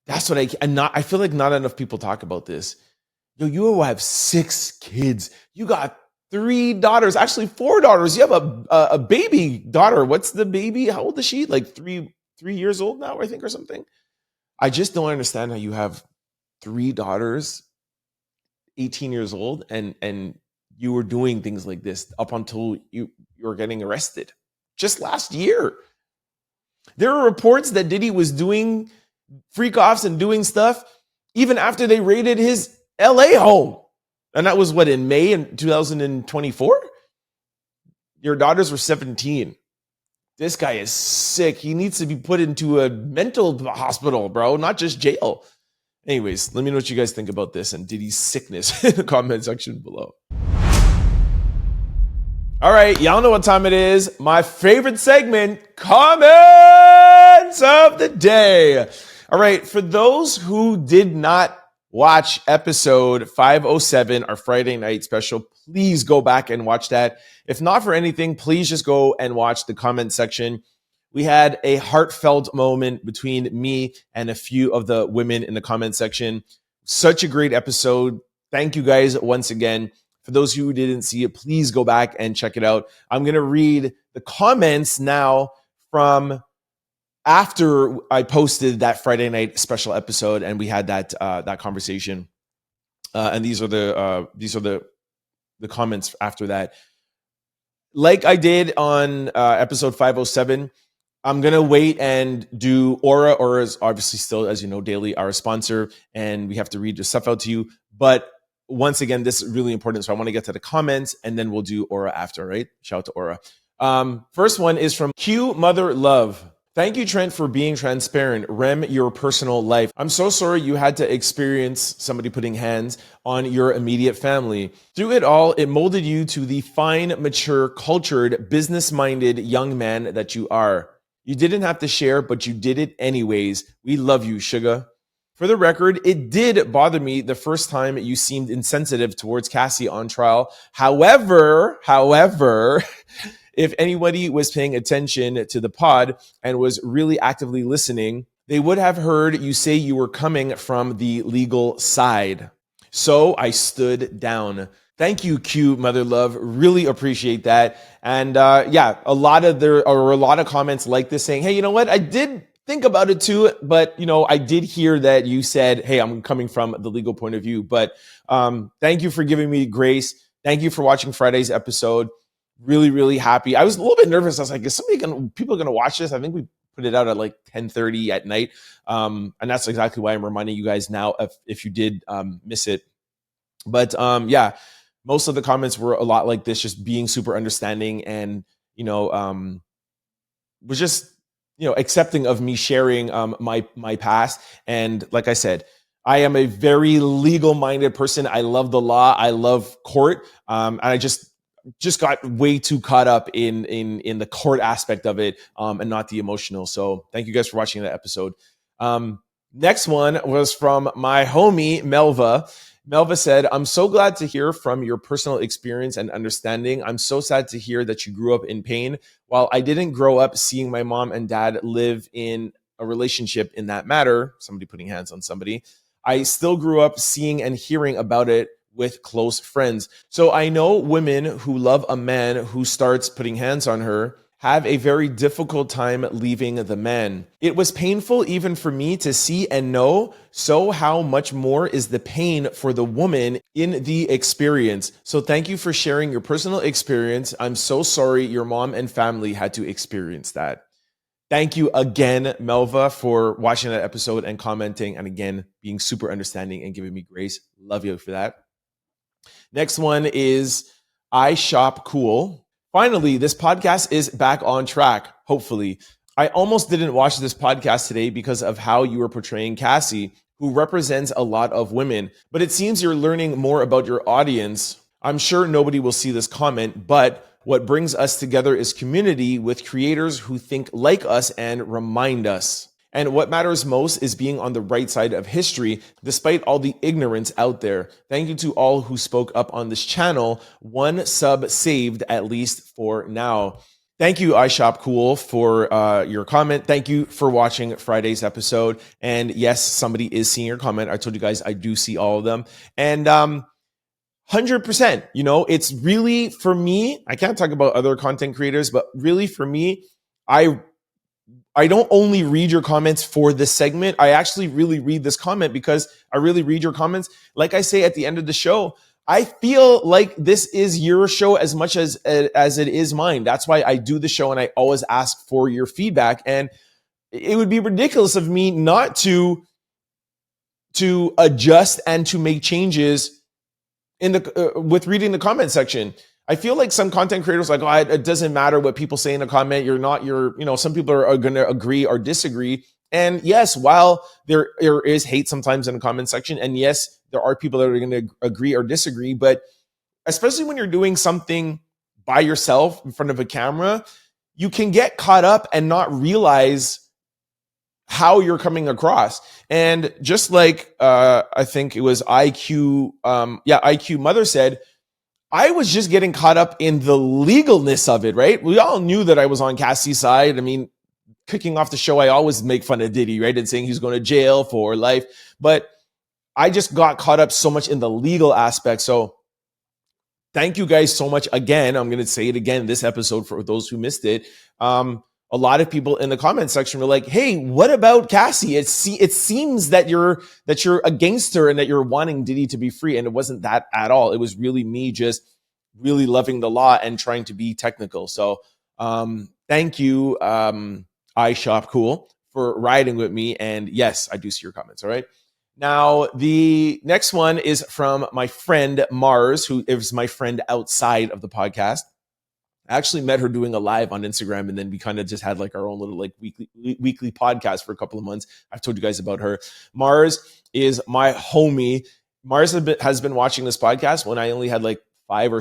That's what I feel like not enough people talk about this. Yo, you have 6 kids. You got 3 daughters, actually 4 daughters. You have a baby daughter. What's the baby? How old is she? Like 3 years old now, I think, or something. I just don't understand how you have 3 daughters, 18 years old, and you were doing things like this up until you were getting arrested just last year. There are reports that Diddy was doing freak offs and doing stuff even after they raided his LA home. And that was what, in May in 2024? Your daughters were 17. This guy is sick. He needs to be put into a mental hospital, bro, not just jail. Anyways, let me know what you guys think about this and Diddy's sickness in the comment section below. All right, y'all know what time it is. My favorite segment, comments of the day. All right, for those who did not watch episode 507, our Friday night special, please go back and watch that. If not for anything, please just go and watch the comment section. We had a heartfelt moment between me and a few of the women in the comment section. Such a great episode. Thank you guys once again. For those who didn't see it, please go back and check it out. I'm going to read the comments now from after I posted that Friday night special episode and we had that conversation. And these are the comments after that. Like I did on episode 507, I'm going to wait and do Aura. Aura is obviously still, as you know, daily our sponsor, and we have to read the stuff out to you. But once again, this is really important. So I want to get to the comments and then we'll do Aura after, right? Shout out to Aura. First one is from Q Mother Love. Thank you, Trent, for being transparent. Rem your personal life. I'm so sorry you had to experience somebody putting hands on your immediate family. Through it all, it molded you to the fine, mature, cultured, business-minded young man that you are. You didn't have to share, but you did it anyways. We love you, sugar. For the record, it did bother me the first time you seemed insensitive towards Cassie on trial. However, if anybody was paying attention to the pod and was really actively listening, they would have heard you say you were coming from the legal side. So I stood down. Thank you, Q Mother Love. Really appreciate that. And there are a lot of comments like this saying, hey, you know what? I did think about it too, but I did hear that you said, hey, I'm coming from the legal point of view. But thank you for giving me grace. Thank you for watching Friday's episode. Really, really happy. I was a little bit nervous. I was like, people going to watch this? I think we put it out at like 10:30 at night. And that's exactly why I'm reminding you guys now if you did miss it. But most of the comments were a lot like this, just being super understanding and, was just, accepting of me sharing my past. And like I said, I am a very legal-minded person. I love the law. I love court. And I just just got way too caught up in the court aspect of it, and not the emotional. So thank you guys for watching that episode. Next one was from my homie Melva. Melva said, I'm so glad to hear from your personal experience and understanding. I'm so sad to hear that you grew up in pain. While I didn't grow up seeing my mom and dad live in a relationship in that matter, somebody putting hands on somebody, I still grew up seeing and hearing about it with close friends. So I know women who love a man who starts putting hands on her have a very difficult time leaving the man. It was painful even for me to see and know, so how much more is the pain for the woman in the experience. So thank you for sharing your personal experience. I'm so sorry your mom and family had to experience that. Thank you again, Melva, for watching that episode and commenting, and again, being super understanding and giving me grace. Love you for that. Next one is I Shop Cool. Finally, this podcast is back on track, hopefully. I almost didn't watch this podcast today because of how you were portraying Cassie, who represents a lot of women. But it seems you're learning more about your audience. I'm sure nobody will see this comment, but what brings us together is community with creators who think like us and remind us. And what matters most is being on the right side of history, despite all the ignorance out there. Thank you to all who spoke up on this channel. One sub saved, at least for now. Thank you, iShopCool, for your comment. Thank you for watching Friday's episode. And yes, somebody is seeing your comment. I told you guys I do see all of them. And 100%, you know, it's really, for me, I can't talk about other content creators, but really for me, I don't only read your comments for this segment. I actually really read this comment because I really read your comments. Like I say at the end of the show, I feel like this is your show as much as it is mine. That's why I do the show and I always ask for your feedback. And it would be ridiculous of me not to adjust and to make changes in the with reading the comment section. I feel like some content creators like, oh, it doesn't matter what people say in a comment. Some people are going to agree or disagree. And yes, while there is hate sometimes in the comment section, and yes, there are people that are going to agree or disagree, but especially when you're doing something by yourself in front of a camera, you can get caught up and not realize how you're coming across. And just like I think it was IQ Mother said, I was just getting caught up in the legalness of it, right? We all knew that I was on Cassie's side. I mean, kicking off the show, I always make fun of Diddy, right? And saying he's going to jail for life. But I just got caught up so much in the legal aspect. So thank you guys so much again. I'm going to say it again this episode for those who missed it. A lot of people in the comment section were like, hey, what about Cassie? It seems that you're a gangster and that you're wanting Diddy to be free. And it wasn't that at all. It was really me just really loving the law and trying to be technical. So thank you, iShopCool, for riding with me. And yes, I do see your comments. All right. Now, the next one is from my friend Mars, who is my friend outside of the podcast. I actually met her doing a live on Instagram, and then we kind of just had like our own little like weekly podcast for a couple of months. I've told you guys about her. Mars is my homie. Mars has been watching this podcast when I only had like 5 or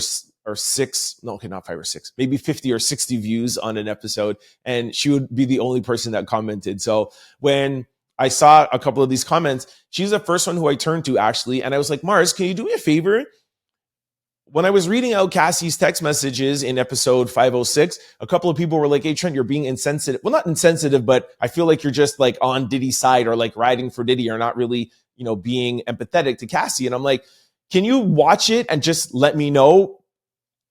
6, no, okay, not 5 or 6, maybe 50 or 60 views on an episode, and she would be the only person that commented. So when I saw a couple of these comments, she's the first one who I turned to actually, and I was like, Mars, can you do me a favor? When I was reading out Cassie's text messages in episode 506, a couple of people were like, hey, Trent, you're being insensitive. Well, not insensitive, but I feel like you're just like on Diddy's side or like riding for Diddy or not really, being empathetic to Cassie. And I'm like, can you watch it and just let me know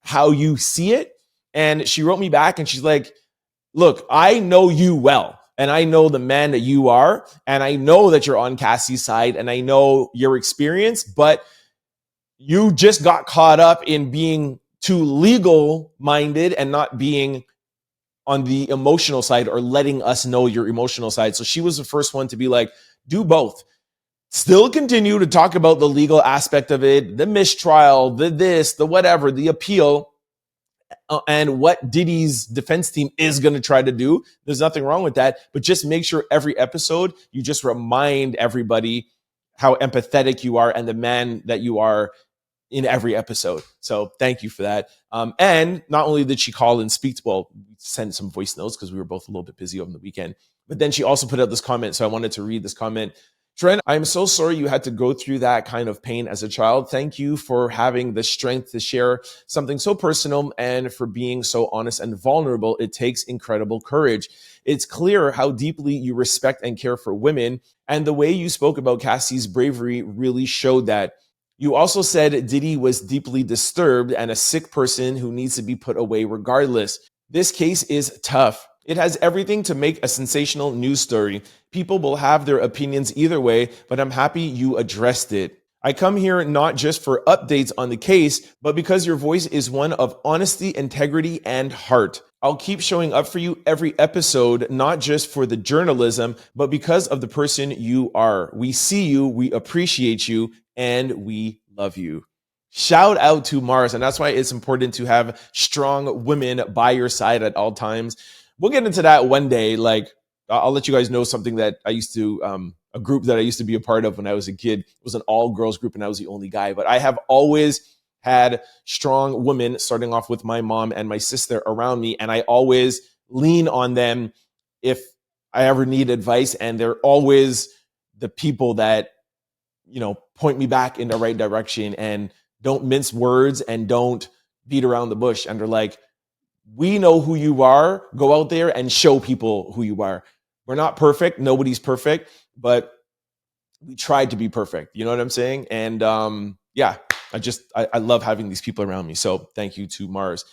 how you see it? And she wrote me back and she's like, look, I know you well. And I know the man that you are. And I know that you're on Cassie's side. And I know your experience, but you just got caught up in being too legal minded and not being on the emotional side or letting us know your emotional side. So she was the first one to be like, do both. Still continue to talk about the legal aspect of it, the mistrial, the whatever, the appeal, and what Diddy's defense team is going to try to do. There's nothing wrong with that. But just make sure every episode, you just remind everybody how empathetic you are and the man that you are in every episode. So thank you for that. And not only did she call and speak, well, send some voice notes because we were both a little bit busy over the weekend, but then she also put out this comment. So I wanted to read this comment. Trent, I'm so sorry you had to go through that kind of pain as a child. Thank you for having the strength to share something so personal and for being so honest and vulnerable. It takes incredible courage. It's clear how deeply you respect and care for women, and the way you spoke about Cassie's bravery really showed that. You also said Diddy was deeply disturbed and a sick person who needs to be put away regardless. This case is tough. It has everything to make a sensational news story. People will have their opinions either way, but I'm happy you addressed it. I come here not just for updates on the case, but because your voice is one of honesty, integrity, and heart. I'll keep showing up for you every episode, not just for the journalism, but because of the person you are. We see you, we appreciate you, and we love you. Shout out to Mars. And that's why it's important to have strong women by your side at all times. We'll get into that one day. Like, I'll let you guys know something that I used to, a group that I used to be a part of when I was a kid. It was an all girls group and I was the only guy, but I have always had strong women, starting off with my mom and my sister around me. And I always lean on them if I ever need advice. And they're always the people that, point me back in the right direction and don't mince words and don't beat around the bush. And they're like, we know who you are. Go out there and show people who you are. We're not perfect. Nobody's perfect, but we tried to be perfect. You know what I'm saying? And I love having these people around me. So thank you to Mars.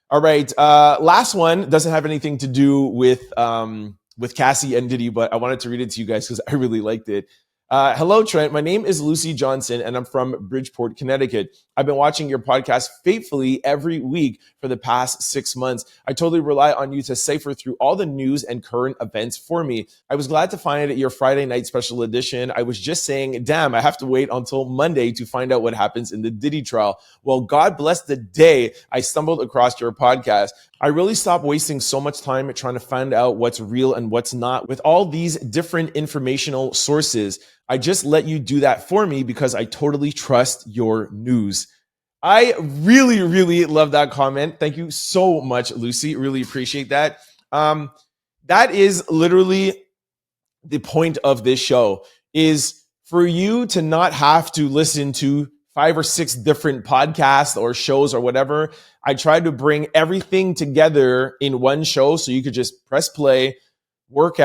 All right. Last one doesn't have anything to do with Cassie and Diddy, but I wanted to read it to you guys because I really liked it. Hello, Trent. My name is Lucy Johnson, and I'm from Bridgeport, Connecticut. I've been watching your podcast faithfully every week for the past 6 months. I totally rely on you to cipher through all the news and current events for me. I was glad to find your Friday night special edition. I was just saying, damn, I have to wait until Monday to find out what happens in the Diddy trial. Well, God bless the day I stumbled across your podcast. I really stopped wasting so much time trying to find out what's real and what's not with all these different informational sources. I just let you do that for me because I totally trust your news. I really, really love that comment. Thank you so much, Lucy. Really appreciate that. That is literally the point of this show, is for you to not have to listen to 5 or 6 different podcasts or shows or whatever. I tried to bring everything together in one show so you could just press play, work,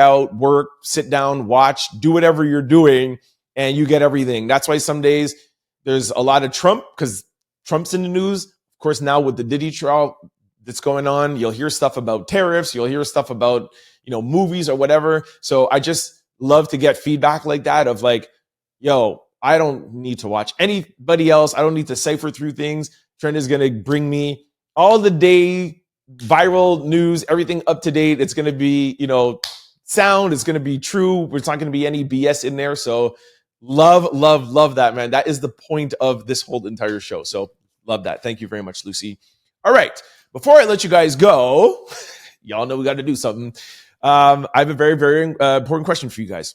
sit down, watch, do whatever you're doing, and you get everything. That's why some days there's a lot of Trump because Trump's in the news. Of course, now with the Diddy trial that's going on, you'll hear stuff about tariffs. You'll hear stuff about, movies or whatever. So I just love to get feedback like that of like, yo, I don't need to watch anybody else. I don't need to cipher through things. Trent is going to bring me all the day viral news, everything up to date. It's going to be, sound. It's going to be true. It's not going to be any BS in there. So love that, man. That is the point of this whole entire show. So love that. Thank you very much, Lucy. All right. Before I let you guys go, y'all know we got to do something. I have a very, very important question for you guys.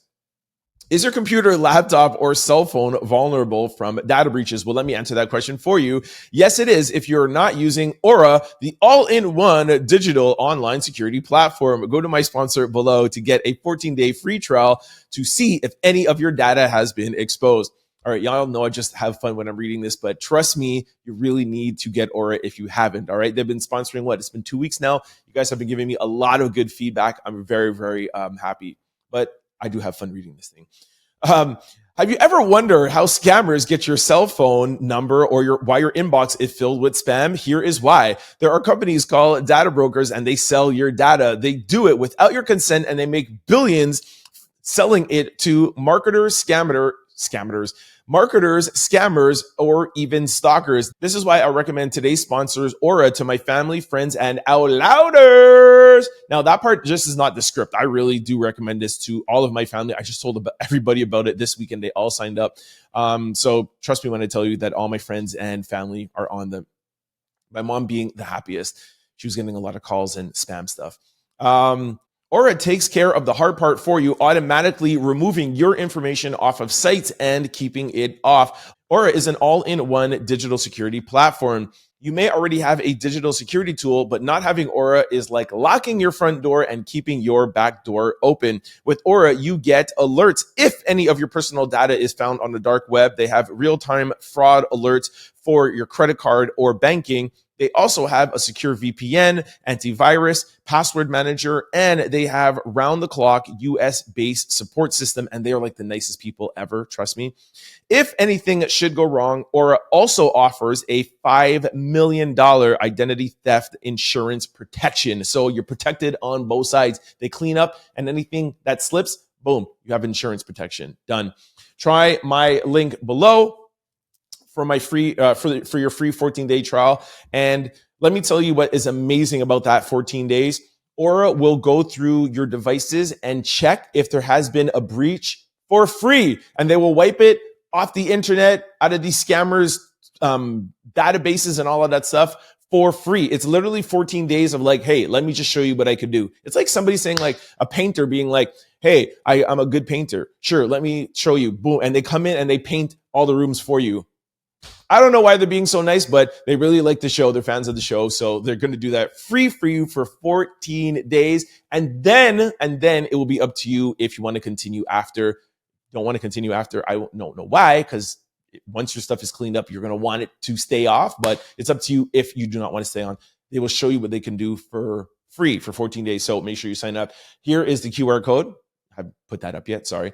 Is your computer, laptop, or cell phone vulnerable from data breaches? Well, let me answer that question for you. Yes, it is. If you're not using Aura, the all-in-one digital online security platform, go to my sponsor below to get a 14-day free trial to see if any of your data has been exposed. All right, y'all know I just have fun when I'm reading this, but trust me, you really need to get Aura if you haven't. All right, they've been sponsoring It's been 2 weeks now. You guys have been giving me a lot of good feedback. I'm very, very happy, but I do have fun reading this thing. Have you ever wondered how scammers get your cell phone number or why your inbox is filled with spam? Here is why. There are companies called data brokers and they sell your data. They do it without your consent and they make billions selling it to marketers, scammers, or even stalkers. This is why I recommend today's sponsors, Aura, to my family, friends, and out louders. Now, that part just is not the script. I really do recommend this to all of my family. I just told everybody about it this weekend. They all signed up. So trust me when I tell you that all my friends and family are on them. My mom being the happiest. She was getting a lot of calls and spam stuff. Aura takes care of the hard part for you, automatically removing your information off of sites and keeping it off. Aura is an all-in-one digital security platform. You may already have a digital security tool, but not having Aura is like locking your front door and keeping your back door open. With Aura, you get alerts if any of your personal data is found on the dark web. They have real-time fraud alerts for your credit card or banking. They also have a secure VPN, antivirus, password manager, and they have round-the-clock US-based support system, and they are like the nicest people ever, trust me. If anything should go wrong, Aura also offers a $5 million identity theft insurance protection. So you're protected on both sides. They clean up, and anything that slips, boom, you have insurance protection. Done. Try my link below for my free for your free 14-day trial. And let me tell you what is amazing about that 14 days. Aura will go through your devices and check if there has been a breach for free, and they will wipe it off the internet, out of these scammers databases and all of that stuff for free. It's literally 14 days of like, hey, let me just show you what I could do. It's like somebody saying, like a painter being like, hey, I'm a good painter. Sure, let me show you. Boom. And they come in and they paint all the rooms for you. I don't know why they're being so nice, but they really like the show. They're fans of the show. So they're going to do that free for you for 14 days. And then it will be up to you if you want to continue after. Don't want to continue after. I don't know why, because once your stuff is cleaned up, you're going to want it to stay off, but it's up to you if you do not want to stay on. They will show you what they can do for free for 14 days. So make sure you sign up. Here is the QR code. I haven't put that up yet. Sorry.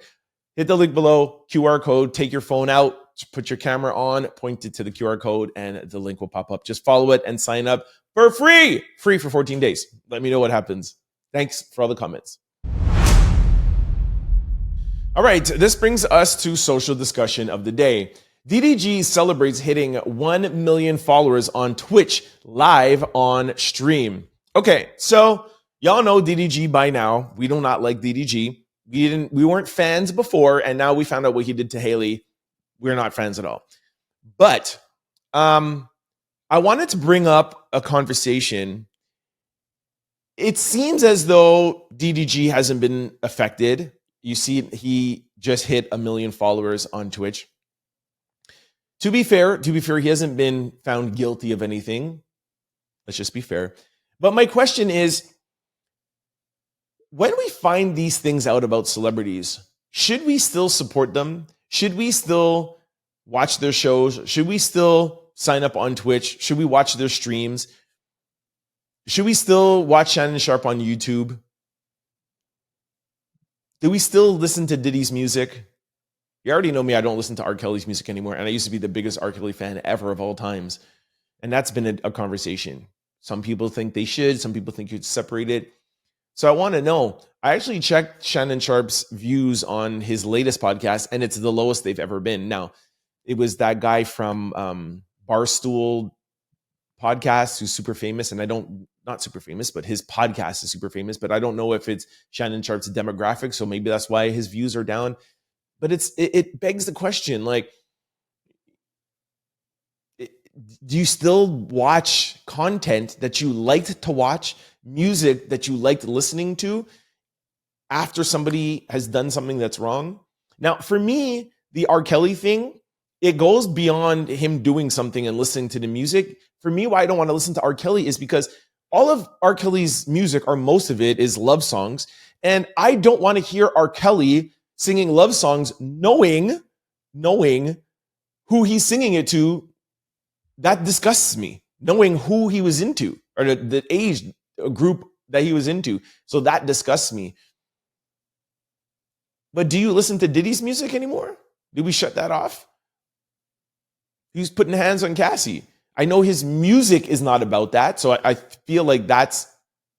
Hit the link below, QR code, take your phone out, put your camera on, point it to the QR code, and the link will pop up. Just follow it and sign up for free for 14 days. Let me know what happens. Thanks for all the comments. All right, this brings us to social discussion of the day. DDG celebrates hitting 1 million followers on Twitch live on stream. Okay, so y'all know DDG by now. We do not like DDG. We weren't fans before, and now we found out what he did to Haley. We're not fans at all. But I wanted to bring up a conversation. It seems as though DDG hasn't been affected. You see, he just hit 1 million followers on Twitch. To be fair, he hasn't been found guilty of anything. Let's just be fair. But my question is, when we find these things out about celebrities, should we still support them? Should we still watch their shows? Should we still sign up on Twitch? Should we watch their streams? Should we still watch Shannon Sharpe on YouTube? Do we still listen to Diddy's music? You already know me, I don't listen to R. Kelly's music anymore, and I used to be the biggest R. Kelly fan ever of all times. And that's been a conversation. Some people think they should, some people think you should separate it. So I want to know, I actually checked Shannon Sharpe's views on his latest podcast, and it's the lowest they've ever been. Now, it was that guy from Barstool podcast who's super famous, and not super famous, but his podcast is super famous, but I don't know if it's Shannon Sharpe's demographic, so maybe that's why his views are down. But it begs the question, like, do you still watch content that you liked to watch, music that you liked listening to after somebody has done something that's wrong? Now, for me, the R. Kelly thing, it goes beyond him doing something and listening to the music. For me, why I don't want to listen to R. Kelly is because all of R. Kelly's music, or most of it, is love songs. And I don't want to hear R. Kelly singing love songs knowing who he's singing it to. That disgusts me, knowing who he was into, or the age group that he was into. So that disgusts me. But do you listen to Diddy's music anymore? Did we shut that off? He's putting hands on Cassie. I know his music is not about that, so I feel like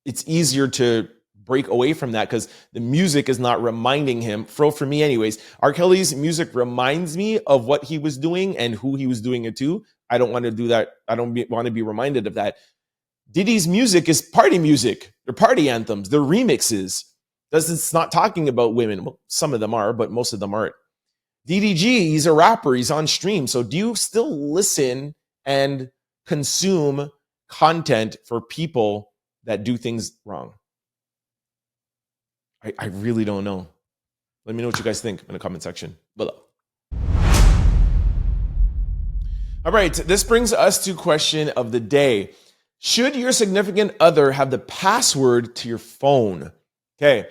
it's easier to break away from that because the music is not reminding him. For me anyways, R. Kelly's music reminds me of what he was doing and who he was doing it to. I don't want to do that. I don't want to be reminded of that. Diddy's music is party music. They're party anthems. They're remixes. It's not talking about women. Well, some of them are, but most of them aren't. DDG, he's a rapper. He's on stream. So do you still listen and consume content for people that do things wrong? I really don't know. Let me know what you guys think in the comment section below. All right, this brings us to question of the day. Should your significant other have the password to your phone? Okay,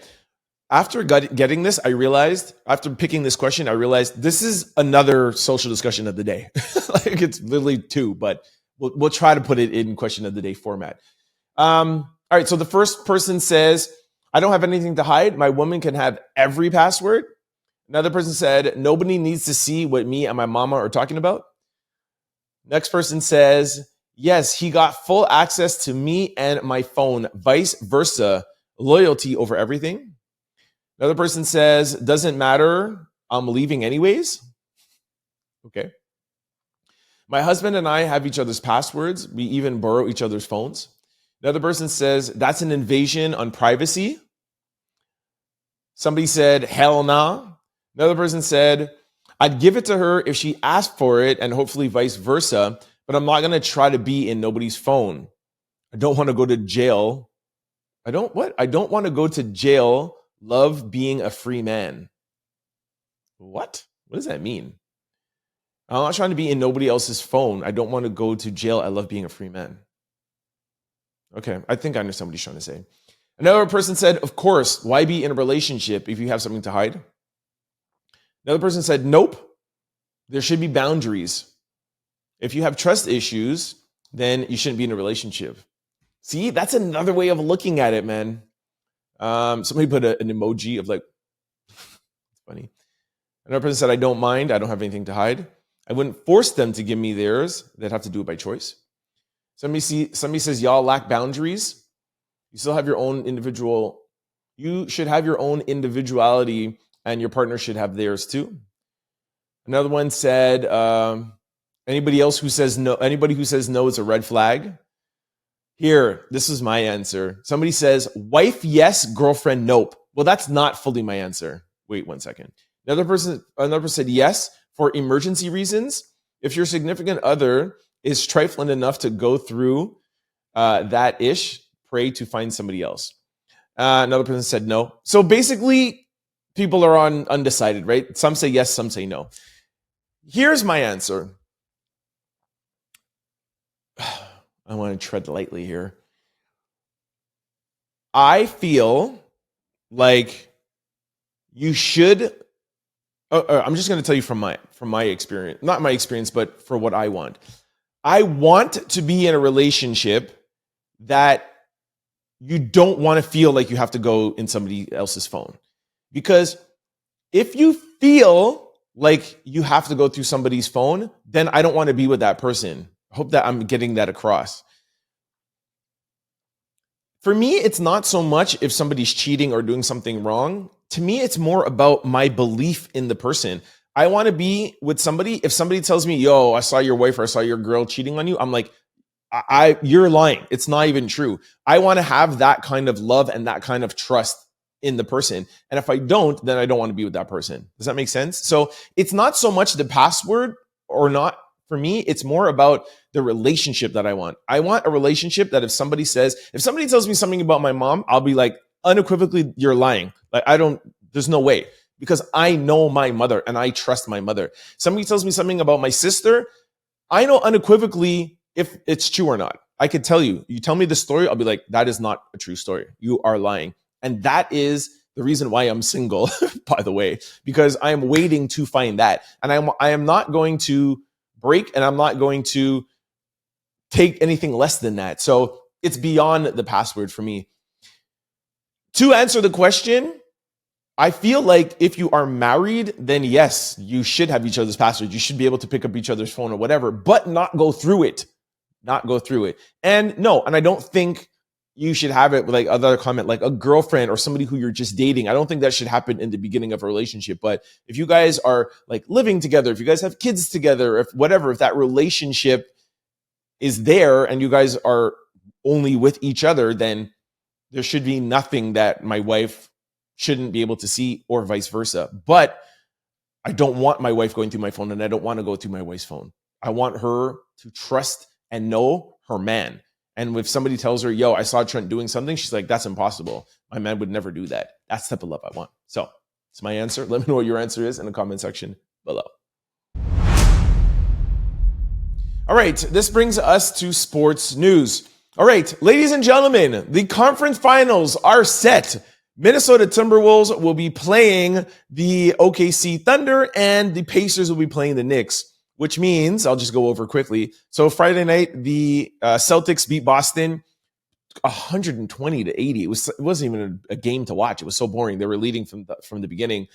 after getting this, I realized, after picking this question, I realized this is another social discussion of the day. Like it's literally two, but we'll try to put it in question of the day format. All right, so the first person says, I don't have anything to hide. My woman can have every password. Another person said, nobody needs to see what me and my mama are talking about. Next person says, yes, he got full access to me and my phone, vice versa, loyalty over everything. Another person says, doesn't matter, I'm leaving anyways. Okay. My husband and I have each other's passwords. We even borrow each other's phones. Another person says, that's an invasion on privacy. Somebody said, hell nah. Another person said, I'd give it to her if she asked for it, and hopefully vice versa, but I'm not going to try to be in nobody's phone. I don't want to go to jail. I don't want to go to jail. Love being a free man. What? What does that mean? I'm not trying to be in nobody else's phone. I don't want to go to jail. I love being a free man. Okay, I think I understand what he's trying to say. Another person said, of course, why be in a relationship if you have something to hide? Another person said, nope, there should be boundaries. If you have trust issues, then you shouldn't be in a relationship. See, that's another way of looking at it, man. Somebody put an emoji of like, it's funny. Another person said, I don't mind. I don't have anything to hide. I wouldn't force them to give me theirs. They'd have to do it by choice. Somebody says, y'all lack boundaries. You still have your own individual. You should have your own individuality, and your partner should have theirs too. Another one said, anybody who says no is a red flag. Here, this is my answer. Somebody says, wife, yes, girlfriend, nope. Well, that's not fully my answer. Wait 1 second. Another person said yes, for emergency reasons. If your significant other is trifling enough to go through that ish, pray to find somebody else. Another person said no. So basically, people are undecided, right? Some say yes, some say no. Here's my answer. I want to tread lightly here. I feel like you should. I'm just going to tell you from my experience, not my experience, but for what I want. I want to be in a relationship that you don't want to feel like you have to go in somebody else's phone. Because if you feel like you have to go through somebody's phone, then I don't want to be with that person. I hope that I'm getting that across. For me, it's not so much if somebody's cheating or doing something wrong. To me, it's more about my belief in the person. I want to be with somebody. If somebody tells me, yo, I saw your wife or I saw your girl cheating on you, I'm like, you're lying. It's not even true. I want to have that kind of love and that kind of trust in the person. And if I don't, then I don't want to be with that person. Does that make sense? So it's not so much the password or not. For me, it's more about the relationship that I want. I want a relationship that if somebody tells me something about my mom, I'll be like, unequivocally, you're lying. Like, there's no way, because I know my mother and I trust my mother. Somebody tells me something about my sister, I know unequivocally if it's true or not. I could tell you, you tell me the story, I'll be like, that is not a true story. You are lying. And that is the reason why I'm single, by the way, because I am waiting to find that. And I am not going to break, and I'm not going to take anything less than that. So it's beyond the password for me. To answer the question, I feel like if you are married, then yes, you should have each other's passwords. You should be able to pick up each other's phone or whatever, but not go through it. And no, and I don't think you should have it with like other comment, like a girlfriend or somebody who you're just dating. I don't think that should happen in the beginning of a relationship. But if you guys are like living together, if you guys have kids together, if that relationship is there and you guys are only with each other, then there should be nothing that my wife shouldn't be able to see or vice versa. But I don't want my wife going through my phone, and I don't want to go through my wife's phone. I want her to trust and know her man. And if somebody tells her, yo, I saw Trent doing something, she's like, that's impossible. My man would never do that. That's the type of love I want. So it's my answer. Let me know what your answer is in the comment section below. All right, this brings us to sports news. All right, ladies and gentlemen, the conference finals are set. Minnesota Timberwolves will be playing the OKC Thunder and the Pacers will be playing the Knicks, which means, I'll just go over quickly. So Friday night, the Celtics beat Boston 120-80. It wasn't even a game to watch. It was so boring. They were leading from the beginning.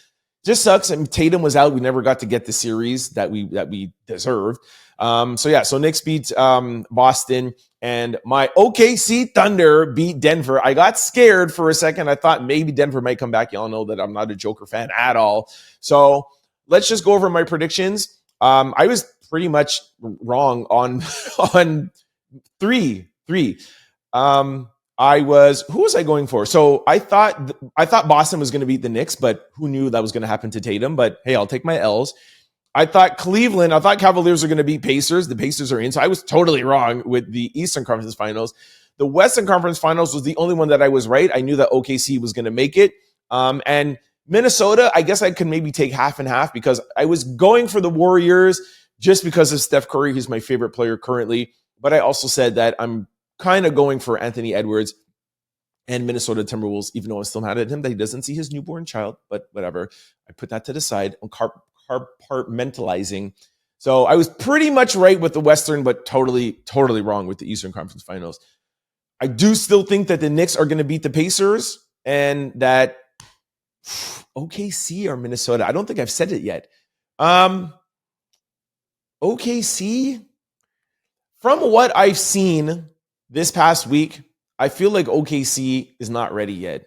Just sucks. And Tatum was out. We never got to get the series that we deserved. So Knicks beat Boston, and my OKC Thunder beat Denver. I got scared for a second. I thought maybe Denver might come back. Y'all know that I'm not a Joker fan at all. So let's just go over my predictions. I was pretty much wrong on three. Who was I going for? So I thought Boston was going to beat the Knicks, but who knew that was going to happen to Tatum? But hey, I'll take my L's. I thought Cavaliers are going to beat Pacers. The Pacers are in. So I was totally wrong with the Eastern Conference Finals. The Western Conference Finals was the only one that I was right. I knew that OKC was going to make it. And Minnesota, I guess I could maybe take half and half because I was going for the Warriors just because of Steph Curry, who's my favorite player currently. But I also said that I'm kind of going for Anthony Edwards and Minnesota Timberwolves, even though I'm still mad at him that he doesn't see his newborn child. But whatever. I put that to the side. I'm compartmentalizing. So I was pretty much right with the Western, but totally wrong with the Eastern Conference Finals. I do still think that the Knicks are going to beat the Pacers and that OKC or Minnesota. I don't think I've said it yet. OKC, from what I've seen this past week, I feel like OKC is not ready yet.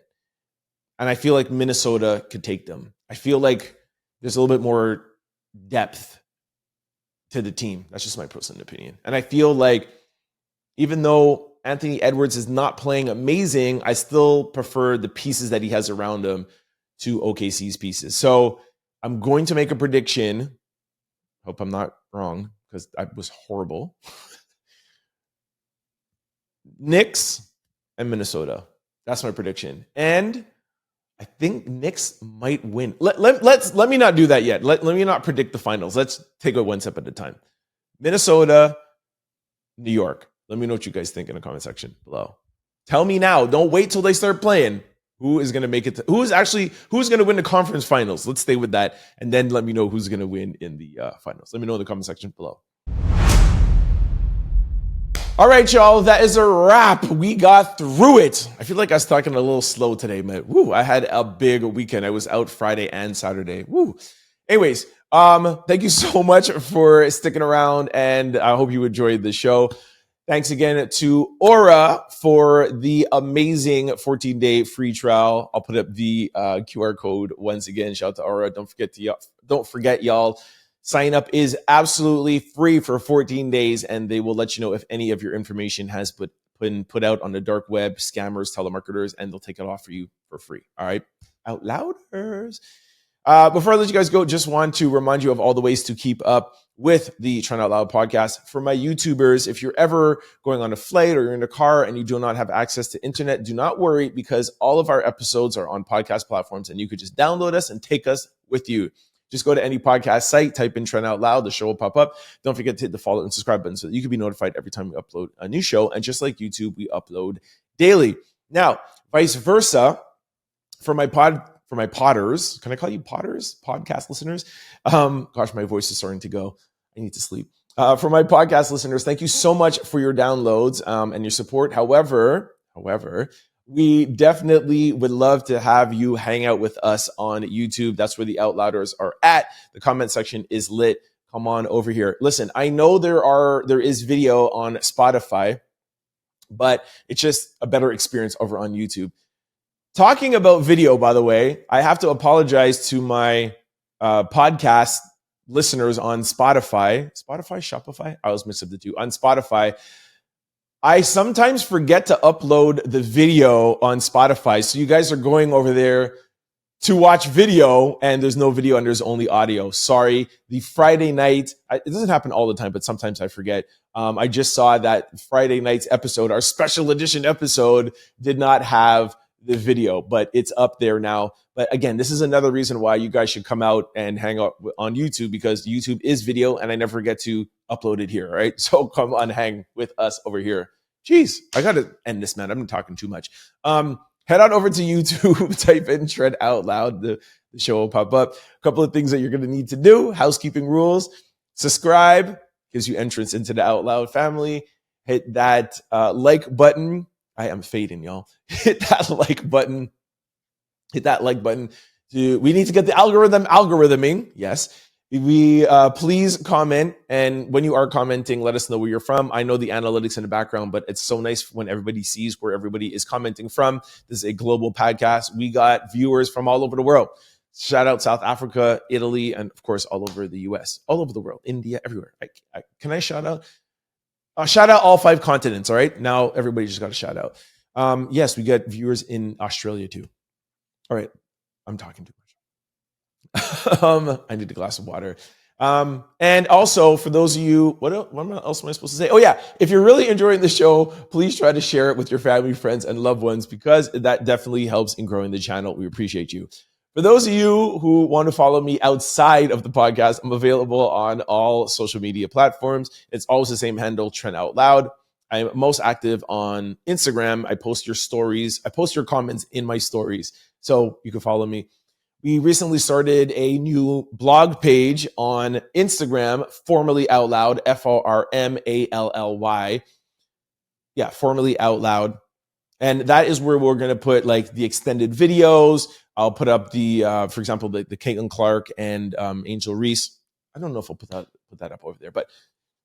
And I feel like Minnesota could take them. I feel like there's a little bit more depth to the team. That's just my personal opinion. And I feel like even though Anthony Edwards is not playing amazing, I still prefer the pieces that he has around him to OKC's pieces. So I'm going to make a prediction. Hope I'm not wrong because I was horrible. Knicks and Minnesota. That's my prediction. And I think Knicks might win. Let me not do that yet. Let me not predict the finals. Let's take it one step at a time. Minnesota, New York. Let me know what you guys think in the comment section below. Tell me now. Don't wait till they start playing. Who is going to make it? Who's going to win the conference finals? Let's stay with that. And then let me know who's going to win in the finals. Let me know in the comment section below. All right, y'all, that is a wrap. We got through it. I feel like I was talking a little slow today, but I had a big weekend. I was out Friday and Saturday. Anyways, thank you so much for sticking around, and I hope you enjoyed the show. Thanks again to Aura for the amazing 14-day free trial. I'll put up the QR code once again. Shout out to Aura. Don't forget, y'all. Sign up is absolutely free for 14 days, and they will let you know if any of your information has been put out on the dark web, scammers, telemarketers, and they'll take it off for you for free. All right? Out louders. Before I let you guys go, just want to remind you of all the ways to keep up with the Trent Out Loud podcast. For my YouTubers, if you're ever going on a flight or you're in a car and you do not have access to internet, do not worry because all of our episodes are on podcast platforms and you could just download us and take us with you. Just go to any podcast site, type in Trent Out Loud, the show will pop up. Don't forget to hit the follow and subscribe button so that you can be notified every time we upload a new show. And just like YouTube, we upload daily. Now, vice versa, for my podders, can I call you podders? Podcast listeners? Gosh, my voice is starting to go. I need to sleep. For my podcast listeners, thank you so much for your downloads and your support. However, we definitely would love to have you hang out with us on YouTube. That's where the Outlouders are at. The comment section is lit. Come on over here. Listen, I know there is video on Spotify, but it's just a better experience over on YouTube. Talking about video, by the way, I have to apologize to my podcast listeners on Spotify. Shopify? I always mix up the two. On Spotify, I sometimes forget to upload the video on Spotify. So you guys are going over there to watch video, and there's no video and there's only audio. Sorry. The Friday night, it doesn't happen all the time, but sometimes I forget. I just saw that Friday night's episode, our special edition episode, did not have the video, but it's up there now. But again, this is another reason why you guys should come out and hang out on YouTube, because YouTube is video and I never get to upload it here, right? So come on, hang with us over here. Jeez, I got to end this, man. I've been talking too much. Head on over to YouTube, type in Trent Out Loud. The show will pop up. A couple of things that you're going to need to do. Housekeeping rules. Subscribe. Gives you entrance into the Out Loud family. Hit that like button. I am fading, y'all. Hit that like button. Hit that like button. We need to get the algorithming. Yes. We please comment, and when you are commenting, let us know where you're from. I know the analytics in the background, but it's so nice when everybody sees where everybody is commenting from. This is a global podcast. We got viewers from all over the world. Shout out South Africa, Italy, and of course all over the US, all over the world, India, everywhere. Can I shout out? Shout out all 5 continents. All right, now everybody just got a shout out. Yes, we get viewers in Australia too. All right, I'm talking too much. I need a glass of water. And also, for those of you, what else am I supposed to say? Oh yeah, if you're really enjoying the show, please try to share it with your family, friends, and loved ones, because that definitely helps in growing the channel. We appreciate you. For those of you who want to follow me outside of the podcast, I'm available on all social media platforms. It's always the same handle, Trent Out Loud. I'm most active on Instagram. I post your stories. I post your comments in my stories, so you can follow me. We recently started a new blog page on Instagram, formerly Out Loud, FORMALLY. Yeah, formerly Out Loud. And that is where we're going to put like the extended videos. I'll put up the, for example, the Katlin Clark and Angel Reese. I don't know if I'll put that up over there, but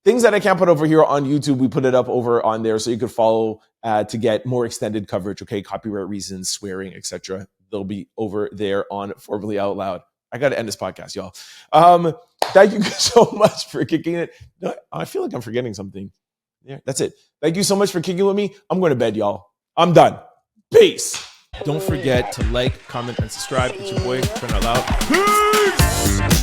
things that I can't put over here on YouTube, we put it up over on there so you could follow to get more extended coverage. Okay, copyright reasons, swearing, etc. They'll be over there on Formerly Out Loud. I got to end this podcast, y'all. Thank you so much for kicking it. No, I feel like I'm forgetting something. Yeah, that's it. Thank you so much for kicking with me. I'm going to bed, y'all. I'm done. Peace. Don't forget to like, comment, and subscribe. It's your boy, Trent Out Loud. Peace.